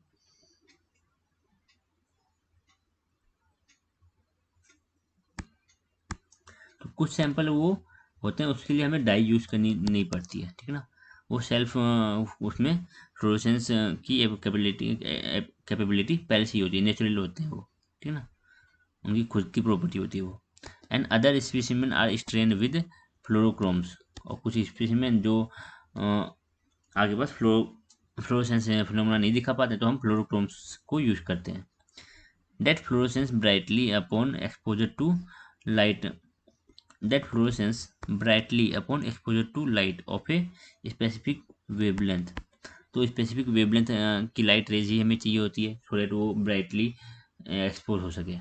तो कुछ सैंपल वो होते हैं उसके लिए हमें डाई यूज करनी नहीं पड़ती है, ठीक है ना, वो सेल्फ उसमें फ्लोरेसेंस की कैपेबिलिटी पहले से ही होती है, नेचुरल होते हैं वो, ठीक है ना, उनकी खुद की प्रॉपर्टी होती है वो। And other specimen are stained with fluorochromes, और कुछ स्पेसिमेन जो आगे पास फ्लोरोसेंस फिनोमेना नहीं दिखा पाते तो हम फ्लोरोक्रोम्स को यूज करते हैं। That fluorescence brightly upon exposure to light of a specific wavelength। तो स्पेसिफिक वेवलेंथ की लाइट रेज ही हमें चाहिए होती है सो दैट वो ब्राइटली एक्सपोज हो सके,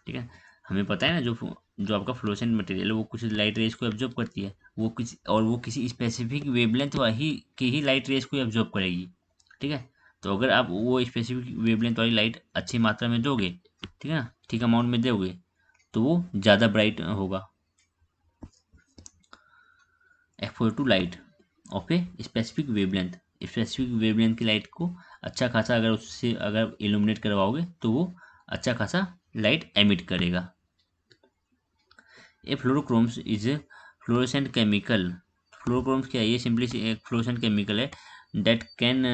ठीक है। हमें पता है ना जो आपका फ्लोरोसेंट मटेरियल है वो कुछ लाइट रेज को एब्जॉर्ब करती है, वो किसी स्पेसिफिक वेवलेंथ की ही लाइट रेज को एब्जॉर्ब करेगी, ठीक है। तो अगर आप वो स्पेसिफिक वेवलेंथ वाली लाइट अच्छी मात्रा में दोगे, ठीक है ना, ठीक अमाउंट में दोगे तो वो ज़्यादा ब्राइट होगा। Exposure to light of a specific wavelength की लाइट को अच्छा खासा अगर इल्यूमिनेट करवाओगे तो वो अच्छा खासा लाइट एमिट करेगा। A fluorochromes is a fluorescent chemical. Fluorochromes क्या है, ये सिंपली एक फ्लोरोसेंट केमिकल है that can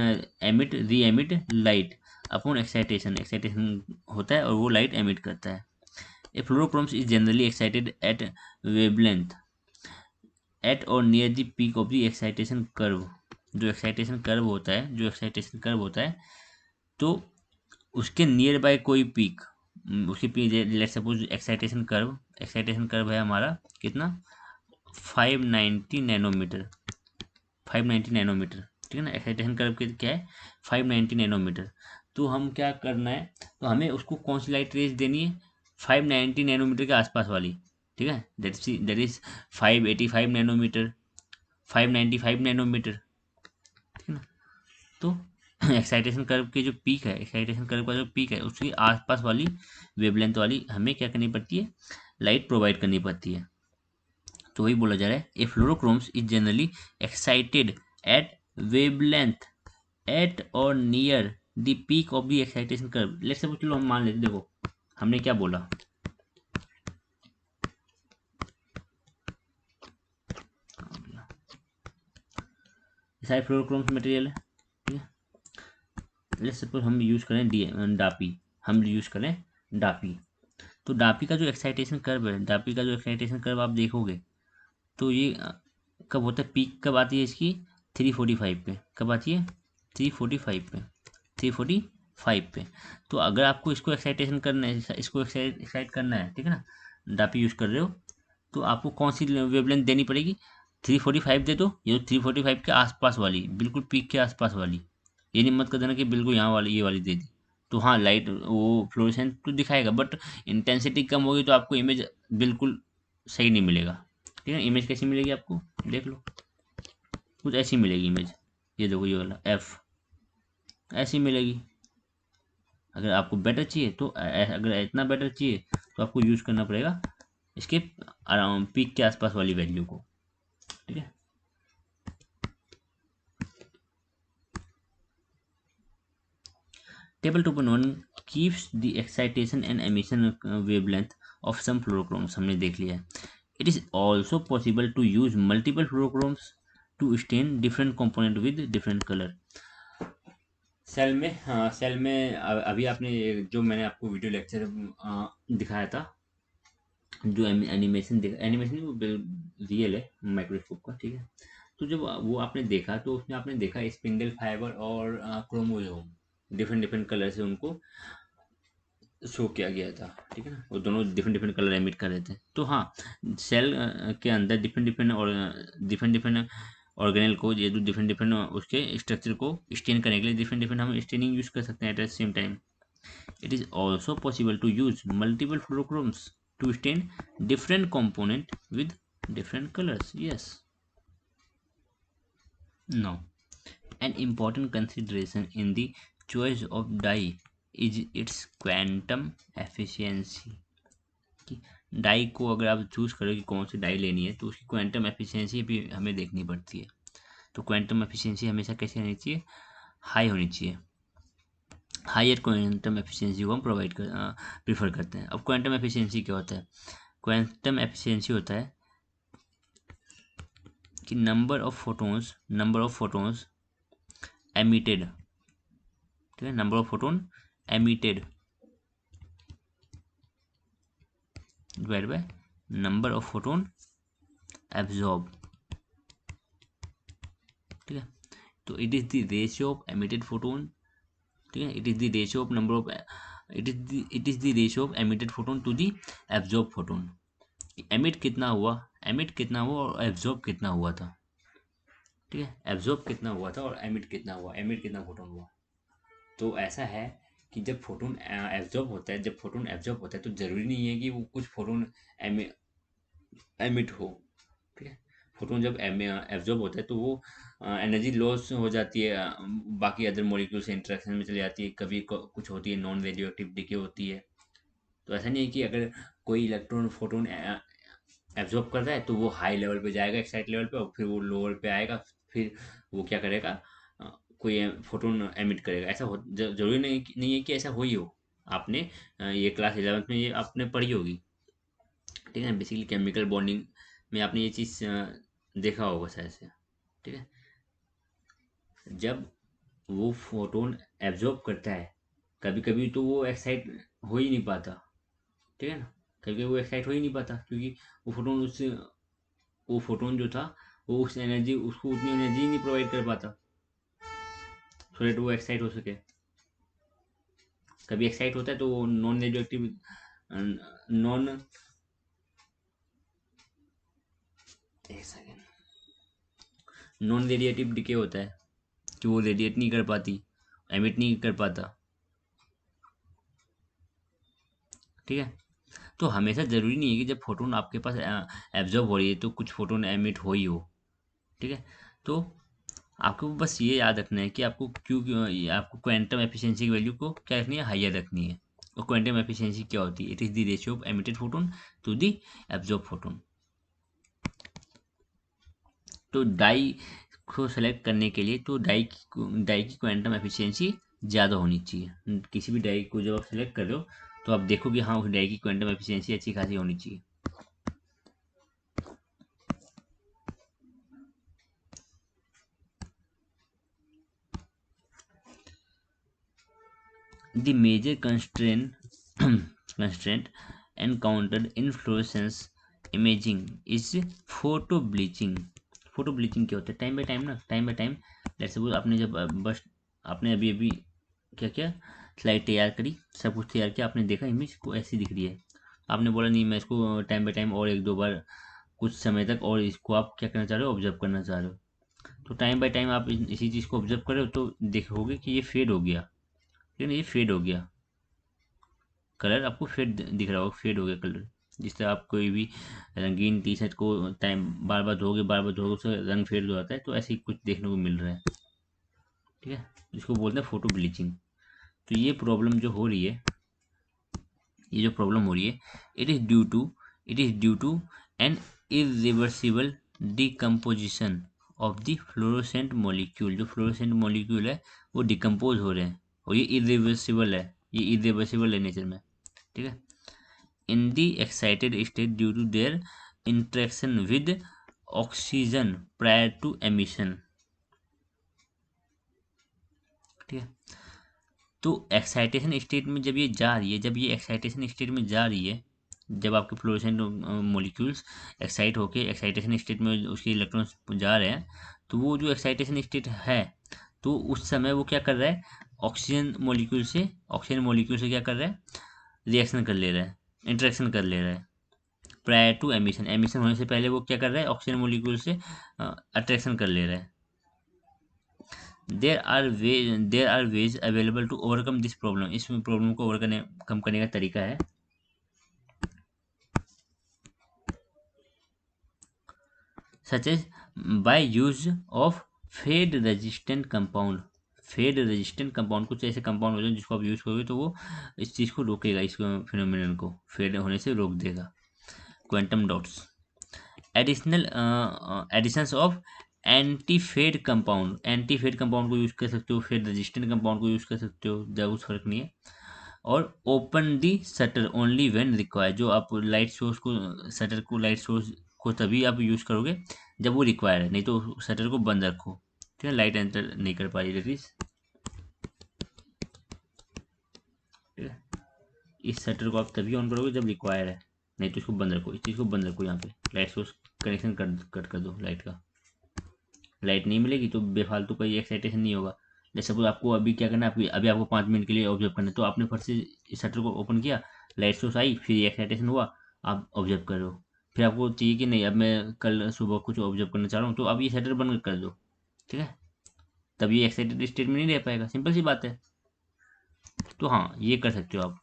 reemit light upon excitation होता है और वो लाइट एमिट करता है। A fluorochromes is generally excited at wavelength at और near the peak of the excitation curve. जो एक्साइटेशन कर्व होता है तो उसके नियर बाय कोई पीक, उसकी peak let's suppose excitation curve है हमारा कितना 590 नैनोमीटर, ठीक है ना। एक्साइटेशन कर्व के क्या है 590 नैनोमीटर। तो हम क्या करना है, तो हमें उसको कौन सी लाइट रेज देनी है 590 नैनोमीटर के आसपास वाली, ठीक है, दैट इज 585 नैनोमीटर, 595 नैनोमीटर, ठीक है ना। तो एक्साइटेशन कर्व का जो पीक है उसके आसपास वाली वेवलेंथ वाली हमें क्या करनी पड़ती है, लाइट प्रोवाइड करनी पड़ती है। तो वही बोला जा रहा है a fluorochromes is generally excited at wavelength at और near the peak of the excitation curve. Let's suppose चलो हम मान लेते, देखो हमने क्या बोला, सारे फ्लोरोक्रोम्स मटेरियल है, ठीक है। लेट्स सपोज हम यूज़ करें डापी, हम यूज़ करें डापी। तो डापी का जो एक्साइटेशन कर्व है, डापी का जो एक्साइटेशन कर्व आप देखोगे तो ये कब होता है, पीक कब आती है इसकी, 345 पे। कब आती है, 345 पे, 345 पे। तो अगर आपको इसको एक्साइटेशन करना है, इसको एक्साइट करना है, ठीक है ना, डापी यूज़ कर रहे हो, तो आपको कौन सी वेवलेंथ देनी पड़ेगी, 345 दे दो, ये 345 के आसपास वाली, बिल्कुल पीक के आसपास वाली। ये नहीं मत कर देना कि बिल्कुल यहाँ वाली, ये वाली दे दी। तो हाँ, लाइट वो फ्लोरेसेंट तो दिखाएगा, बट इंटेंसिटी कम होगी तो आपको इमेज बिल्कुल सही नहीं मिलेगा, ठीक है। इमेज कैसी मिलेगी आपको, देख लो, कुछ ऐसी मिलेगी इमेज। ये देखो, ये वाला एफ ऐसी मिलेगी। अगर आपको बेटर चाहिए तो अगर इतना बेटर चाहिए तो आपको यूज़ करना पड़ेगा इसके अराउंड पीक के आसपास वाली वैल्यू को, ठीक है। Table 2.1 keeps the excitation and emission wavelength of some fluorochromes, हमने देख लिया है। It is also possible to use multiple fluorochromes to stain different component with different colour. Cell में, हाँ सेल में अभी आपने जो मैंने आपको वीडियो लेक्चर दिखाया था, जो एनिमेशन देखा, एनिमेशन नहीं, वो रियल है माइक्रोस्कोप का, ठीक है। तो जब वो आपने देखा तो उसमें आपने देखा स्पिंडल फाइबर और क्रोमोसोम डिफरेंट डिफरेंट कलर से उनको शो किया गया था, ठीक है ना, वो दोनों डिफरेंट डिफरेंट कलर एमिट कर रहे थे। तो हाँ, सेल के अंदर डिफरेंट डिफरेंट और डिफरेंट डिफरेंट ऑर्गेनल को, ये जो डिफरेंट डिफरेंट उसके स्ट्रक्चर को स्टेन करने के लिए डिफरेंट डिफरेंट हम स्टेनिंग यूज कर सकते हैं at the same time. It is also possible to use multiple fluorochromes to stain different component with different colors. Yes. Now, an important consideration in the choice of dye is its quantum efficiency. कि डाई को अगर आप चूज करो कि कौन सी डाई लेनी है तो उसकी क्वांटम एफिशिएंसी भी हमें देखनी पड़ती है। तो क्वांटम एफिशिएंसी हमेशा कैसे होनी चाहिए, हाई होनी चाहिए। हायर क्वांटम एफिशिएंसी को हम प्रीफर करते हैं। अब क्वांटम एफिशिएंसी क्या होता है, क्वांटम एफिशिएंसी होता है कि नंबर ऑफ फोटोन्स एमिटेड, ठीक है, number of photon emitted divide by number of photon absorb, ठीक है। तो it is the ratio of emitted photon, ठीक है, it is the ratio of number of, it is the ratio of emitted photon to the absorb photon. Emit कितना हुआ और एब्जॉर्ब कितना हुआ था, ठीक है, एब्जॉर्ब कितना हुआ था और एमिट कितना हुआ, एमिट कितना फोटोन हुआ। तो ऐसा है कि जब फोटोन एब्जॉर्ब होता है, जब फोटोन एब्जॉर्ब होता है तो ज़रूरी नहीं है कि वो कुछ फोटोन एमिट हो, ठीक है। फोटोन जब एब्जॉर्ब होता है तो वो एनर्जी लॉस हो जाती है, बाकी अदर मॉलिक्यूल से इंटरेक्शन में चली जाती है, कभी कुछ होती है, नॉन रेडियो एक्टिव डिके होती है। तो ऐसा नहीं है कि अगर कोई इलेक्ट्रॉन फोटोन एब्जॉर्ब कर रहा है तो वो हाई लेवल पे जाएगा, एक्साइट लेवल पे, और फिर वो लोअर पे आएगा, फिर वो क्या करेगा, कोई फोटोन एमिट करेगा। ऐसा जरूरी नहीं है कि ऐसा हो ही हो। आपने ये क्लास 11th में ये आपने पढ़ी होगी, ठीक है, बेसिकली केमिकल बॉन्डिंग में आपने ये चीज़ देखा होगा शायद से, ठीक है। जब वो फोटोन एब्जॉर्ब करता है, कभी कभी तो वो एक्साइट हो ही नहीं पाता, ठीक है ना, कभी कभी वो एक्साइट हो ही नहीं पाता क्योंकि वो फोटोन जो था वो उस एनर्जी, उसको उतनी एनर्जी नहीं प्रोवाइड कर पाता सो दैट वो एक्साइट हो सके। कभी एक्साइट होता है तो वो नॉन रेडियो एक्टिव, नॉन, एक सेकेंड, नॉन रेडिएटिव डिके होता है कि वो रेडिएट नहीं कर पाती, एमिट नहीं कर पाता, ठीक है। तो हमेशा ज़रूरी नहीं है कि जब फोटोन आपके पास एब्जॉर्ब हो रही है तो कुछ फोटोन एमिट हो ही हो, ठीक है। तो आपको बस ये याद रखना है कि आपको ये आपको क्वांटम एफिशिएंसी की वैल्यू को क्या रखनी है, हाइयर रखनी है। और क्वांटम एफिशिएंसी क्या होती है, it is the ratio of emitted photon to the absorb photon. तो डाई को सेलेक्ट करने के लिए तो डाई की क्वांटम एफिशिएंसी ज़्यादा होनी चाहिए। किसी भी डाई को जब आप सेलेक्ट कर रहे हो तो आप देखो कि हाँ, उस डाई की क्वांटम एफिशिएंसी अच्छी खासी होनी चाहिए। The major constraint encountered in fluorescence imaging is photo bleaching. Photo bleaching क्या होता है? टाइम बाय टाइम ना, time by time, let's suppose आपने जब बस आपने अभी अभी क्या क्या स्लाइड तैयार करी, सब कुछ तैयार किया, आपने देखा इमेज को ऐसी दिख रही है, आपने बोला नहीं मैं इसको टाइम बाय टाइम और एक दो बार कुछ समय तक और इसको आप क्या करना चाह रहे हो, ऑब्जर्व करना चाह रहे हो। तो टाइम बाय टाइम आप इसी चीज़ को ऑब्जर्व कर रहे हो तो देखोगे कि ये फेड हो गया, लेकिन ये फेड हो गया, कलर आपको फेड दिख रहा होगा, फेड हो गया कलर। जिस तरह आप कोई भी रंगीन टी शर्ट को टाइम बार बार धोगे, बार बार धोगे, उसका रंग फेड हो जाता है, तो ऐसे ही कुछ देखने को मिल रहा है। ठीक है, जिसको बोलते हैं फोटो ब्लीचिंग। तो ये प्रॉब्लम जो हो रही है, ये जो प्रॉब्लम हो रही है, it is due to an irreversible decomposition of the fluorescent molecule. जो फ्लोरोसेंट मॉलिक्यूल है वो डिकम्पोज हो रहे हैं, और ये इरिवर्सिबल है, ये इरिवर्सिबल है नेचर में। ठीक है, in the excited state due to their interaction with oxygen prior to emission। ठीक है, तो एक्साइटेशन स्टेट में जब ये जा रही है, जब ये एक्साइटेशन स्टेट में जा रही है, जब आपके फ्लोरोसेंट मॉलिक्यूल्स एक्साइट होके एक्साइटेशन स्टेट में उसके इलेक्ट्रॉन्स जा रहे हैं, तो वो जो एक्साइटेशन स्टेट है, तो उस समय वो क्या कर रहा है, ऑक्सीजन मॉलिक्यूल से क्या कर रहा है, रिएक्शन कर ले रहा है, इंटरेक्शन कर ले रहा है प्रायर टू एमिशन। एमिशन होने से पहले वो क्या कर रहा है, ऑक्सीजन मोलिक्यूल से अट्रैक्शन कर ले रहा है। There are ways available to overcome this problem. इस प्रॉब्लम को कम करने का तरीका है, such as by use of fade resistant compound. Fade resistant compound कुछ ऐसे कंपाउंड हो जाए जिसको आप यूज करोगे तो वो इस चीज़ को रोकेगा, इस फिनोमिनन को फेड होने से रोक देगा। Quantum dots, additional additions of anti fade compound. Anti fade compound को यूज़ कर सकते हो, फेड रेजिस्टेंट कंपाउंड को यूज़ कर सकते हो, ज़्यादा कुछ फर्क नहीं है। और open the shutter only when require. जो आप लाइट सोर्स को, शटर को, लाइट सोर्स को तभी आप यूज़ करोगे जब वो रिक्वायर है, नहीं तो शटर को बंद रखो। ठीक है, लाइट एंटर नहीं कर पा रही लेडीज। ठीक है, इस शटर को आप तभी ऑन करोगे जब रिक्वायर है, नहीं तो इसको बंद रखो, इस चीज़ को बंद रखो, यहाँ पे लाइट सोर्स कनेक्शन कट कर दो लाइट का। लाइट नहीं मिलेगी तो बेफालतू कोई एक्साइटेशन नहीं होगा। जैसे सपोज आपको अभी क्या करना है, अभी आपको 5 मिनट के लिए ऑब्जर्व करना है, तो आपने फट से इस शटर को ओपन किया, लाइट सोर्स आई, फिर एक्साइटेशन हुआ, आप ऑब्जर्व कर रहे हो। फिर आपको चाहिए कि नहीं अब मैं कल सुबह कुछ ऑब्जर्व करना चाह रहा हूँ, तो अब ये शटर बंद कर दो। ठीक है, तब ये एक्साइटेड स्टेट में नहीं रह पाएगा, सिंपल सी बात है। तो हाँ, ये कर सकते हो आप,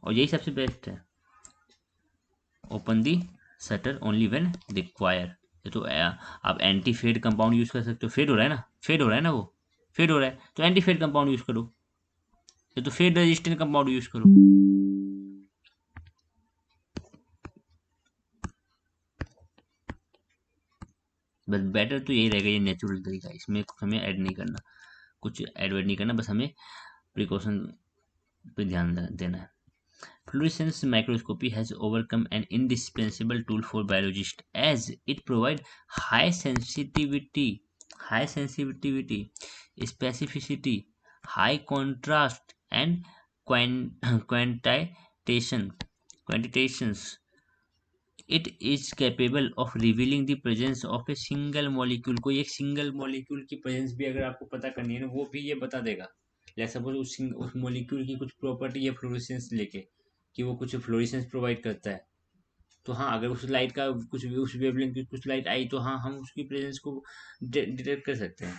और यही सबसे बेस्ट है। Open the shutter only when require. ये तो आप एंटी फेड कंपाउंड यूज कर सकते हो। फेड हो रहा है ना, फेड हो रहा है ना, वो फेड हो रहा है तो एंटी फेड कंपाउंड यूज करो, ये तो फेड रेजिस्टेंट कंपाउंड यूज करो। बस बेटर तो यही रहेगा, ये नेचुरल तरीका है, इसमें कुछ हमें ऐड नहीं करना, कुछ ऐड वैड नहीं करना, बस हमें प्रिकॉशन पे ध्यान देना है। Fluorescence microscopy has overcome an indispensable tool for biologists as it provides high sensitivity, specificity, high contrast, and quantitation. Quantitations. It is capable of revealing the presence of a single molecule। कोई एक सिंगल मॉलिक्यूल की प्रेजेंस भी अगर आपको पता करनी है ना, वो भी ये बता देगा। जैसे सपोज उस मॉलिक्यूल की कुछ प्रॉपर्टी है फ्लोरेसेंस लेके, कि वो कुछ फ्लोरेसेंस प्रोवाइड करता है, तो हाँ अगर उस लाइट का कुछ भी, उस वेवलेंथ की कुछ लाइट आई, तो हाँ हम उसकी प्रेजेंस को डिटेक्ट कर सकते हैं।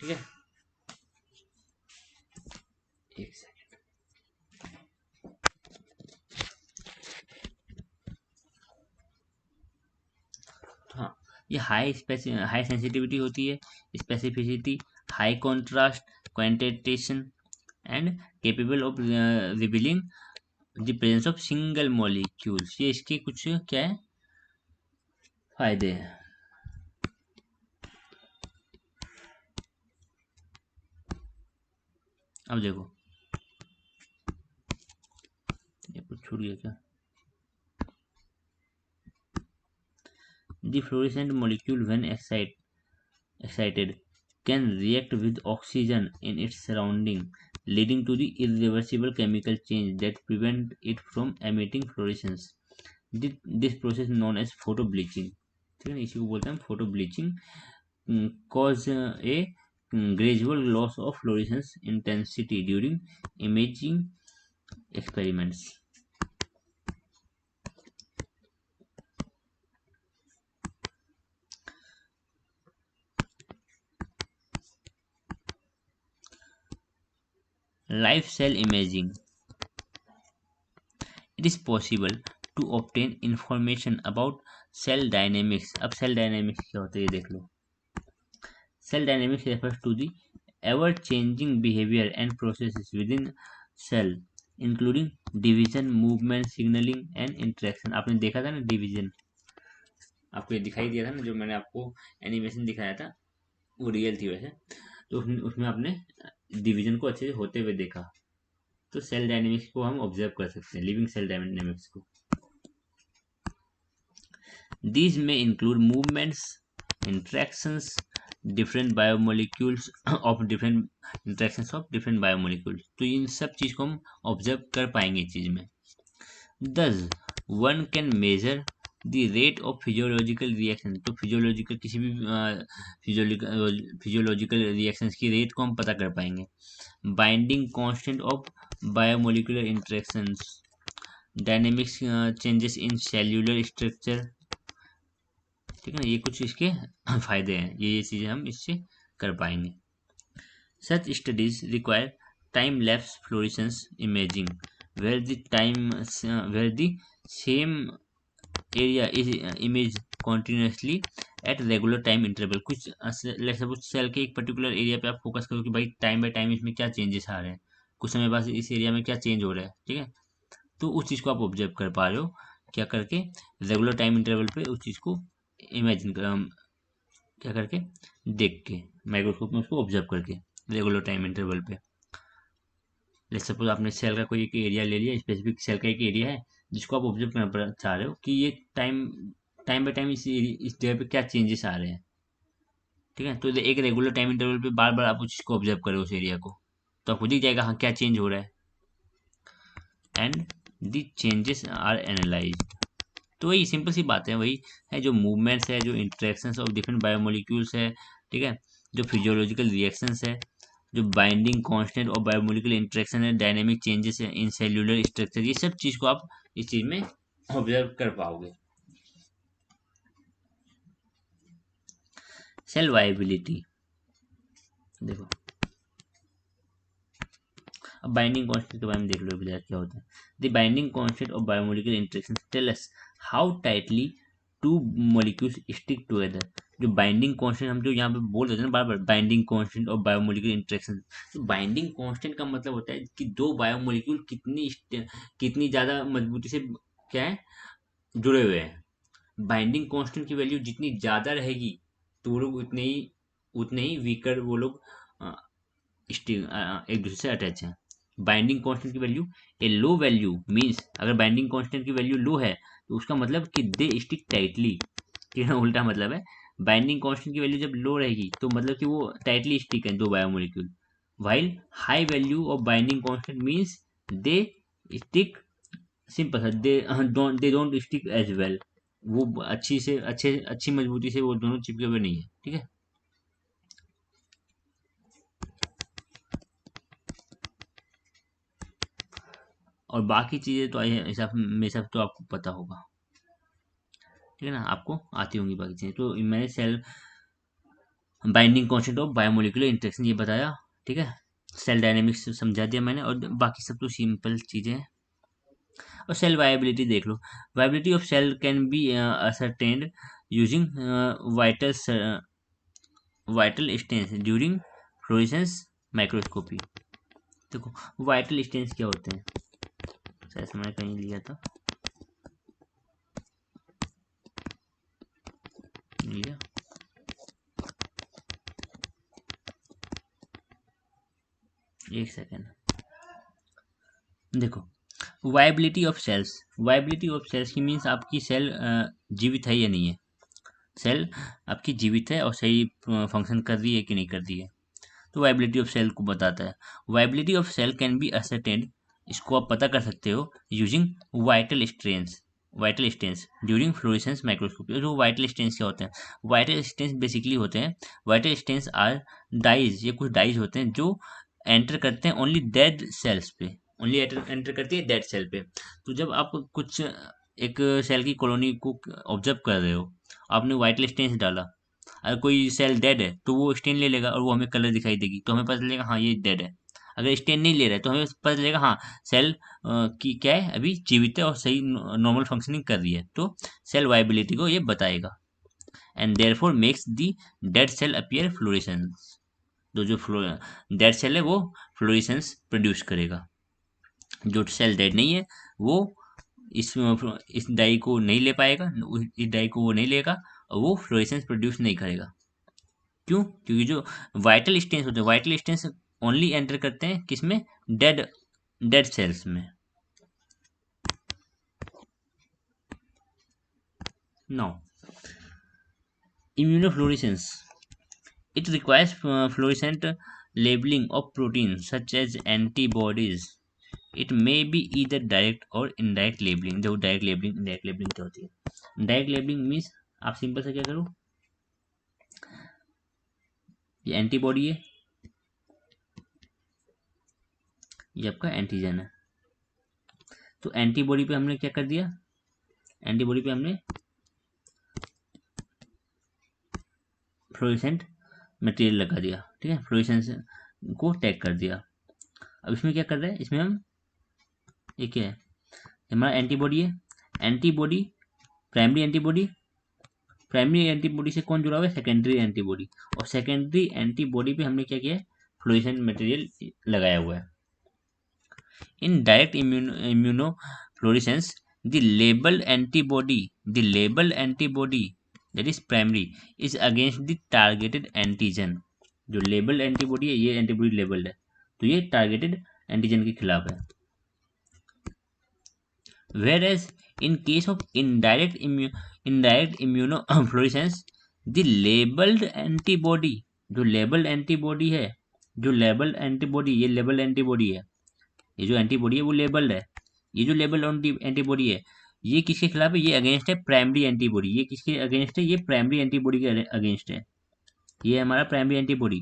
ठीक है, एक सेकंड। तो हाँ, ये हाई सेंसिटिविटी होती है, specificity, high contrast, quantitation, and capable of revealing the presence of single molecules. ये इसके कुछ क्या है, फायदे हैं। अब देखो, ये कुछ छूट गया क्या। The fluorescent molecule when excited can react with oxygen in its surrounding, leading to the irreversible chemical change that prevent it from emitting fluorescence. This process known as photo bleaching, ठीक है ना, इसी को बोलते हैं photo bleaching, cause a gradual loss of fluorescence intensity during imaging experiments. Live cell imaging. It is possible to obtain information about cell dynamics. अब cell dynamics क्या होता है ये देख लो. Cell dynamics refers to the ever-changing behavior and processes within cell, including division, movement, signaling and interaction. आपने देखा था ना डिवीजन, आपको ये दिखाई दिया था ना, जो मैंने आपको एनिमेशन दिखाया था वो रियल थी वैसे, तो उसमें आपने डिवीजन को अच्छे से होते हुए देखा. तो सेल डायनेमिक्स को हम ऑब्जर्व कर सकते हैं, लिविंग सेल डायनेमिक्स को. These may include movements, interactions, different biomolecules of different interactions of different biomolecules. तो इन सब चीज को हम ऑब्जर्व कर पाएंगे इस चीज में. Thus, one can measure the rate of physiological reaction. तो फिजियोलॉजिकल किसी भी फिजियोलॉजिकल रिएक्शंस की रेट को हम पता कर पाएंगे. Binding constant of biomolecular interactions, dynamics changes in cellular structure, ठीक है ना, ये कुछ इसके फायदे हैं, ये चीज़ें हम इससे कर पाएंगे. Such studies require time lapse fluorescence imaging where the same area is imaged continuously at regular time interval. कुछ लेट्स सपोज सेल के एक पर्टिकुलर एरिया पे आप फोकस करो कि भाई टाइम बाय टाइम इसमें क्या चेंजेस आ रहे हैं, कुछ समय बाद इस एरिया में क्या चेंज हो रहा है, ठीक है. तो उस चीज़ को आप ऑब्जर्व कर पा रहे हो क्या करके, रेगुलर टाइम इंटरवल पे उस चीज़ को इमेजिन क्या करके, देख के माइक्रोस्कोप में उसको ऑब्जर्व करके रेगुलर टाइम इंटरवल पे. लेट्स सपोज आपने सेल का कोई एक एरिया ले लिया, स्पेसिफिक सेल का एक एरिया है जिसको आप ऑब्जर्व करना चाह रहे हो कि ये टाइम टाइम बाय टाइम इस जगह पे क्या चेंजेस आ रहे हैं, ठीक है. तो एक रेगुलर टाइम इंटरवल पे बार बार आप उस चीज़ को ऑब्जर्व करो उस एरिया को, तो आपको दिख जाएगा हाँ क्या चेंज हो रहा है. And the changes are analyse. तो वही सिंपल सी बात है, वही है जो मूवमेंट्स है, जो इंटरेक्शंस ऑफ डिफरेंट बायोमोलिक्यूल्स है, ठीक है, जो फिजियोलॉजिकल रिएक्शंस है, जो बाइंडिंग कांस्टेंट और बायोमोलिकुलर इंटरेक्शन है, डायनेमिक चेंजेस है इन सेल्यूलर स्ट्रक्चर, ये सब चीज़ को आप इस चीज़ में ऑब्जर्व कर पाओगे. सेल वायबिलिटी देखो, अब बाइंडिंग कांस्टेंट के बारे में देख लो एक बार क्या होता है. The binding constant of biomolecular interaction tell us how tightly two molecules stick together. जो बाइंडिंग कांस्टेंट हम जो यहाँ पे बोल रहे थे ना बार बार, binding constant of biomolecular interaction, तो बाइंडिंग कांस्टेंट का मतलब होता है कि दो बायोमोलिक्यूल कितनी ज़्यादा मजबूती से क्या है जुड़े हुए हैं. बाइंडिंग कांस्टेंट की वैल्यू जितनी ज़्यादा रहेगी तो वो लोग उतने ही वीकर वो लोग एक दूसरे से अटैच हैं. बाइंडिंग कांस्टेंट की वैल्यू, ए लो वैल्यू मींस, अगर बाइंडिंग कांस्टेंट की वैल्यू लो है तो उसका मतलब कि दे स्टिक टाइटली, ठीक है, उल्टा मतलब है. बाइंडिंग कांस्टेंट की वैल्यू जब लो रहेगी तो मतलब कि वो टाइटली स्टिक है दो biomolecule. While high value of binding constant means they stick, simple है, they don't stick as well. वो अच्छी मजबूती से वो दोनों चिपके हुए नहीं है, ठीक है. और बाकी चीज़ें तो हिसाब मेरे हिसाब तो आपको पता होगा, ठीक है ना, आपको आती होंगी बाकी चीज़ें. तो मैंने cell binding constant of biomolecular interaction ये बताया, ठीक है. सेल डायनेमिक्स समझा दिया मैंने, और बाकी सब तो सिंपल चीज़ें हैं. और सेल वायबिलिटी देख लो. Viability of cell can be ascertained using vital stains during fluorescence microscopy. देखो वाइटल स्टेन्स क्या होते हैं, शायद मैंने कहीं लिया था, लिया, एक सेकेंड. देखो viability of cells, viability of cells की मीन्स आपकी सेल जीवित है या नहीं है. सेल आपकी जीवित है और सही फंक्शन कर रही है कि नहीं कर रही है। तो वाइबिलिटी ऑफ सेल को बताता है। Viability of cell can be ascertained, इसको आप पता कर सकते हो using vital strains. Vital stains during fluorescence microscopy. जो वाइटल स्टेन्स क्या होते हैं? वाइटल स्टेन्स बेसिकली होते हैं, वाइटल स्टेन्स आर डाइज, ये कुछ डाइज होते हैं जो एंटर करते हैं ओनली डेड सेल्स पे, ओनली एंटर करती है डेड सेल पे। तो जब आप कुछ एक सेल की कॉलोनी को ऑब्जर्व कर रहे हो, आपने वाइटल स्टेन्स डाला, अगर कोई सेल डेड है तो वो स्टेन ले लेगा और वो हमें कलर दिखाई देगी, तो हमें पता चलेगा हाँ ये डेड है। अगर स्टेन नहीं ले रहा है तो हमें पता चलेगा हाँ सेल की क्या है, अभी जीवित है और सही नॉर्मल फंक्शनिंग कर रही है। तो सेल वाइबिलिटी को ये बताएगा। And therefore makes the dead cell appear fluorescence. तो जो डेड सेल है वो फ्लोरेसेंस प्रोड्यूस करेगा। जो सेल डेड नहीं है वो इस इस डाई को नहीं ले पाएगा, इस डाई को वो नहीं लेगा और वो फ्लोरेसेंस प्रोड्यूस नहीं करेगा। क्यों? क्योंकि जो वाइटल स्टेन्स होते हैं, वाइटल स्टेन्स ओनली एंटर करते हैं किसमें? डेड डेड सेल्स में। Now immunofluorescence, it requires fluorescent labeling of proteins such as antibodies. It may be either direct or indirect labeling। जो डायरेक्ट लेबलिंग, इनडायरेक्ट लेबलिंग क्या होती है? डायरेक्ट लेबलिंग मीन्स आप सिंपल से क्या करो, ये एंटीबॉडी है, ये आपका एंटीजन है। तो एंटीबॉडी पे हमने क्या कर दिया? एंटीबॉडी पे हमने फ्लोरेसेंट मटेरियल लगा दिया, ठीक है, फ्लोरेसेंस को टैग कर दिया। अब इसमें क्या कर रहे हैं? इसमें हम, ये क्या है? हमारा एंटीबॉडी है, antibody, primary antibody, primary antibody से कौन जुड़ा हुआ है? Secondary antibody. और सेकेंडरी एंटीबॉडी पे हमने क्या किया है? फ्लोरेसेंट मटेरियल लगाया हुआ है। In direct immuno fluorescence the labeled antibody that is primary is against the targeted antigen। जो लेबल्ड एंटीबॉडी है, ये एंटीबॉडी लेबल्ड है, तो ये टारगेटेड एंटीजन के खिलाफ है। Whereas in case of indirect immunofluorescence, the labeled antibody, जो लेबल्ड एंटीबॉडी है, जो लेबल्ड एंटीबॉडी, ये लेबल्ड एंटीबॉडी है, ये जो एंटीबॉडी है वो लेबल्ड है। ये जो लेबल्ड एंटीबॉडी है ये किसके खिलाफ है? ये अगेंस्ट है प्राइमरी एंटीबॉडी। ये किसके अगेंस्ट है? ये प्राइमरी एंटीबॉडी के अगेंस्ट है। ये हमारा प्राइमरी एंटीबॉडी।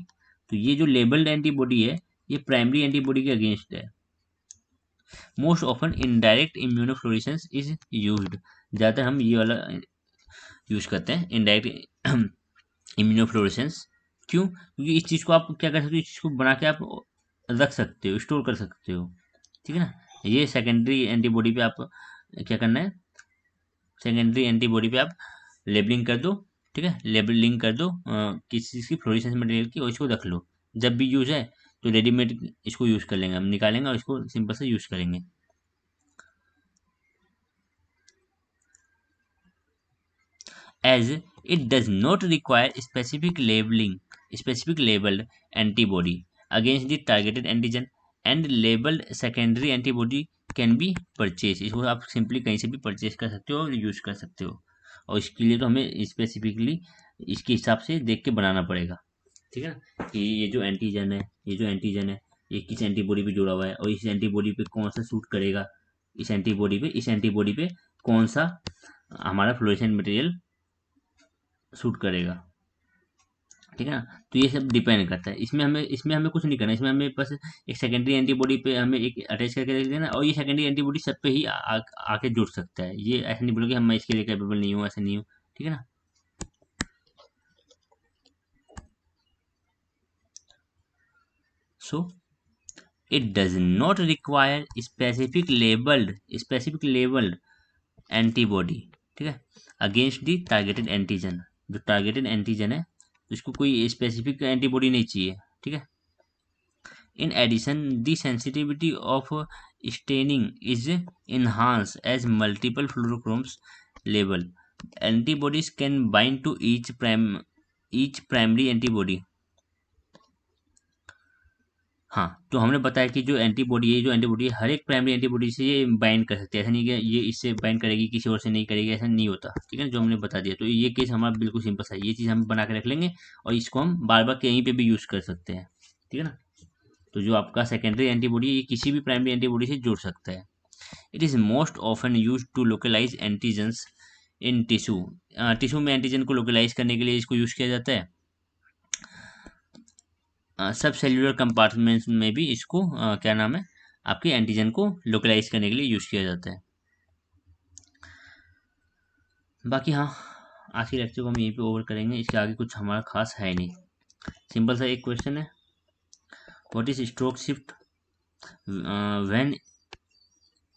तो ये जो लेबल्ड एंटीबॉडी है ये प्राइमरी एंटीबॉडी के अगेंस्ट है। Most often indirect immunofluorescence is used. ज़्यादातर हम ये वाला यूज करते हैं, इनडायरेक्ट इम्यूनोफ्लोरेसेंस। क्यों? क्योंकि इस चीज़ को आप क्या कर सकते हो, इस चीज़ को बना के आप रख सकते हो, स्टोर कर सकते हो, ठीक है ना। ये सेकेंडरी एंटीबॉडी पे आप क्या करना है? सेकेंडरी एंटीबॉडी पे आप लेबलिंग कर दो, ठीक है, लेबलिंग कर दो किसी चीज़ की, फ्लोरेसेंस मटेरियल की, और इसको रख लो। जब भी यूज़ है तो रेडीमेड इसको यूज़ कर लेंगे, हम निकालेंगे और इसको सिंपल से यूज़ करेंगे। As it does not require specific labeled antibody against the targeted antigen, and labeled secondary antibody can be purchased। इसको आप सिंपली कहीं से भी परचेज कर सकते हो और यूज कर सकते हो, और इसके लिए तो हमें स्पेसिफिकली इसके हिसाब से देख के बनाना पड़ेगा, ठीक है ना, कि ये जो एंटीजन है, ये जो एंटीजन है ये किस एंटीबॉडी पे जुड़ा हुआ है, और इस एंटीबॉडी पे कौन सा सूट करेगा, इस एंटीबॉडी पे कौन सा हमारा फ्लोरेसेंट मटेरियल सूट करेगा, ठीक है ना। तो ये सब डिपेंड करता है, इसमें हमें कुछ नहीं करना, इसमें हमें बस एक सेकेंडरी एंटीबॉडी पे हमें एक अटैच करके रख देना, और ये सेकेंडरी एंटीबॉडी सब पे ही आके जुड़ सकता है। ये ऐसा नहीं बोलोगे हम, मैं इसके लिए कैपेबल नहीं हूँ, ऐसा नहीं हूँ, ठीक है ना। So it does not require specific labelled antibody, ठीक है, अगेंस्ट दी टारगेटेड एंटीजन। जो टारगेटेड एंटीजन है तो इसको कोई स्पेसिफिक एंटीबॉडी नहीं चाहिए, ठीक है। In addition, the sensitivity of staining is enhanced as multiple fluorochromes label. Antibodies can bind to each primary antibody हाँ, तो हमने बताया कि जो एंटीबॉडी है, जो एंटीबॉडी है, हर एक प्राइमरी एंटीबॉडी से ये बाइंड कर सकते हैं। ऐसा नहीं कि ये इससे बाइंड करेगी किसी और से नहीं करेगी, ऐसा नहीं होता। ठीक है ना, जो हमने बता दिया। तो ये केस हमारा बिल्कुल सिंपल सा है, ये चीज़ हम बना के रख लेंगे और इसको हम बार बार कहीं पे भी यूज़ कर सकते हैं। ठीक है ना। तो जो आपका सेकेंडरी एंटीबॉडी है, ये किसी भी प्राइमरी एंटीबॉडी से जुड़ सकता है। It is most often use to localise antigens in tissue. Tissue में एंटीजन को लोकलाइज करने के लिए इसको यूज़ किया जाता है। सब सेल्यूलर कंपार्टमेंट्स में भी इसको क्या नाम है, आपके एंटीजन को लोकलाइज करने के लिए यूज़ किया जाता है। बाकी हाँ, आज के लेक्चर को हम यहीं पे ओवर करेंगे, इसके आगे कुछ हमारा खास है नहीं। सिंपल सा एक क्वेश्चन है, what is stroke shift when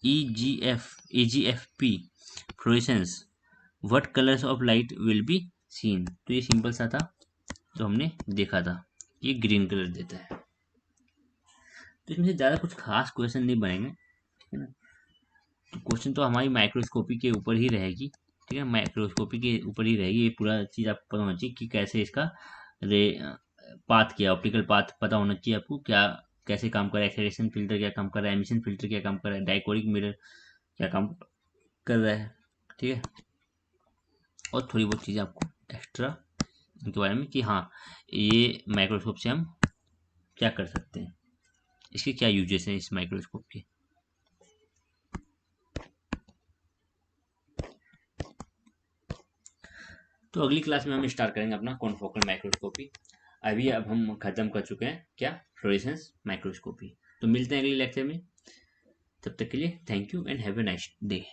EGFP fluorescence, what colours of light will be seen. तो ये सिंपल सा था, जो हमने देखा था, ये ग्रीन कलर देता है। तो इसमें से ज़्यादा कुछ खास क्वेश्चन नहीं बनेंगे, है ना। तो क्वेश्चन तो हमारी माइक्रोस्कोपी के ऊपर ही रहेगी। ठीक है, माइक्रोस्कोपी के ऊपर ही रहेगी, ये पूरा चीज़ आपको पता होना चाहिए कि कैसे इसका रे पाथ किया, ऑप्टिकल पाथ पता होना चाहिए आपको, क्या कैसे काम कर रहा है, एक्सेलरेशन फिल्टर क्या काम कर रहा है, एमिशन फिल्टर क्या काम कर रहा है, डायकोरिक मिरर क्या काम कर रहा है। ठीक है, और थोड़ी बहुत चीज़ें आपको एक्स्ट्रा इनके बारे में कि हाँ, ये माइक्रोस्कोप से हम क्या कर सकते हैं, इसके क्या यूजेस हैं इस माइक्रोस्कोप के। तो अगली क्लास में हम स्टार्ट करेंगे अपना कॉन्फोकल माइक्रोस्कोपी। अभी अब हम खत्म कर चुके हैं क्या, फ्लोरेसेंस माइक्रोस्कोपी। तो मिलते हैं अगले लेक्चर में, तब तक के लिए thank you and have a nice day.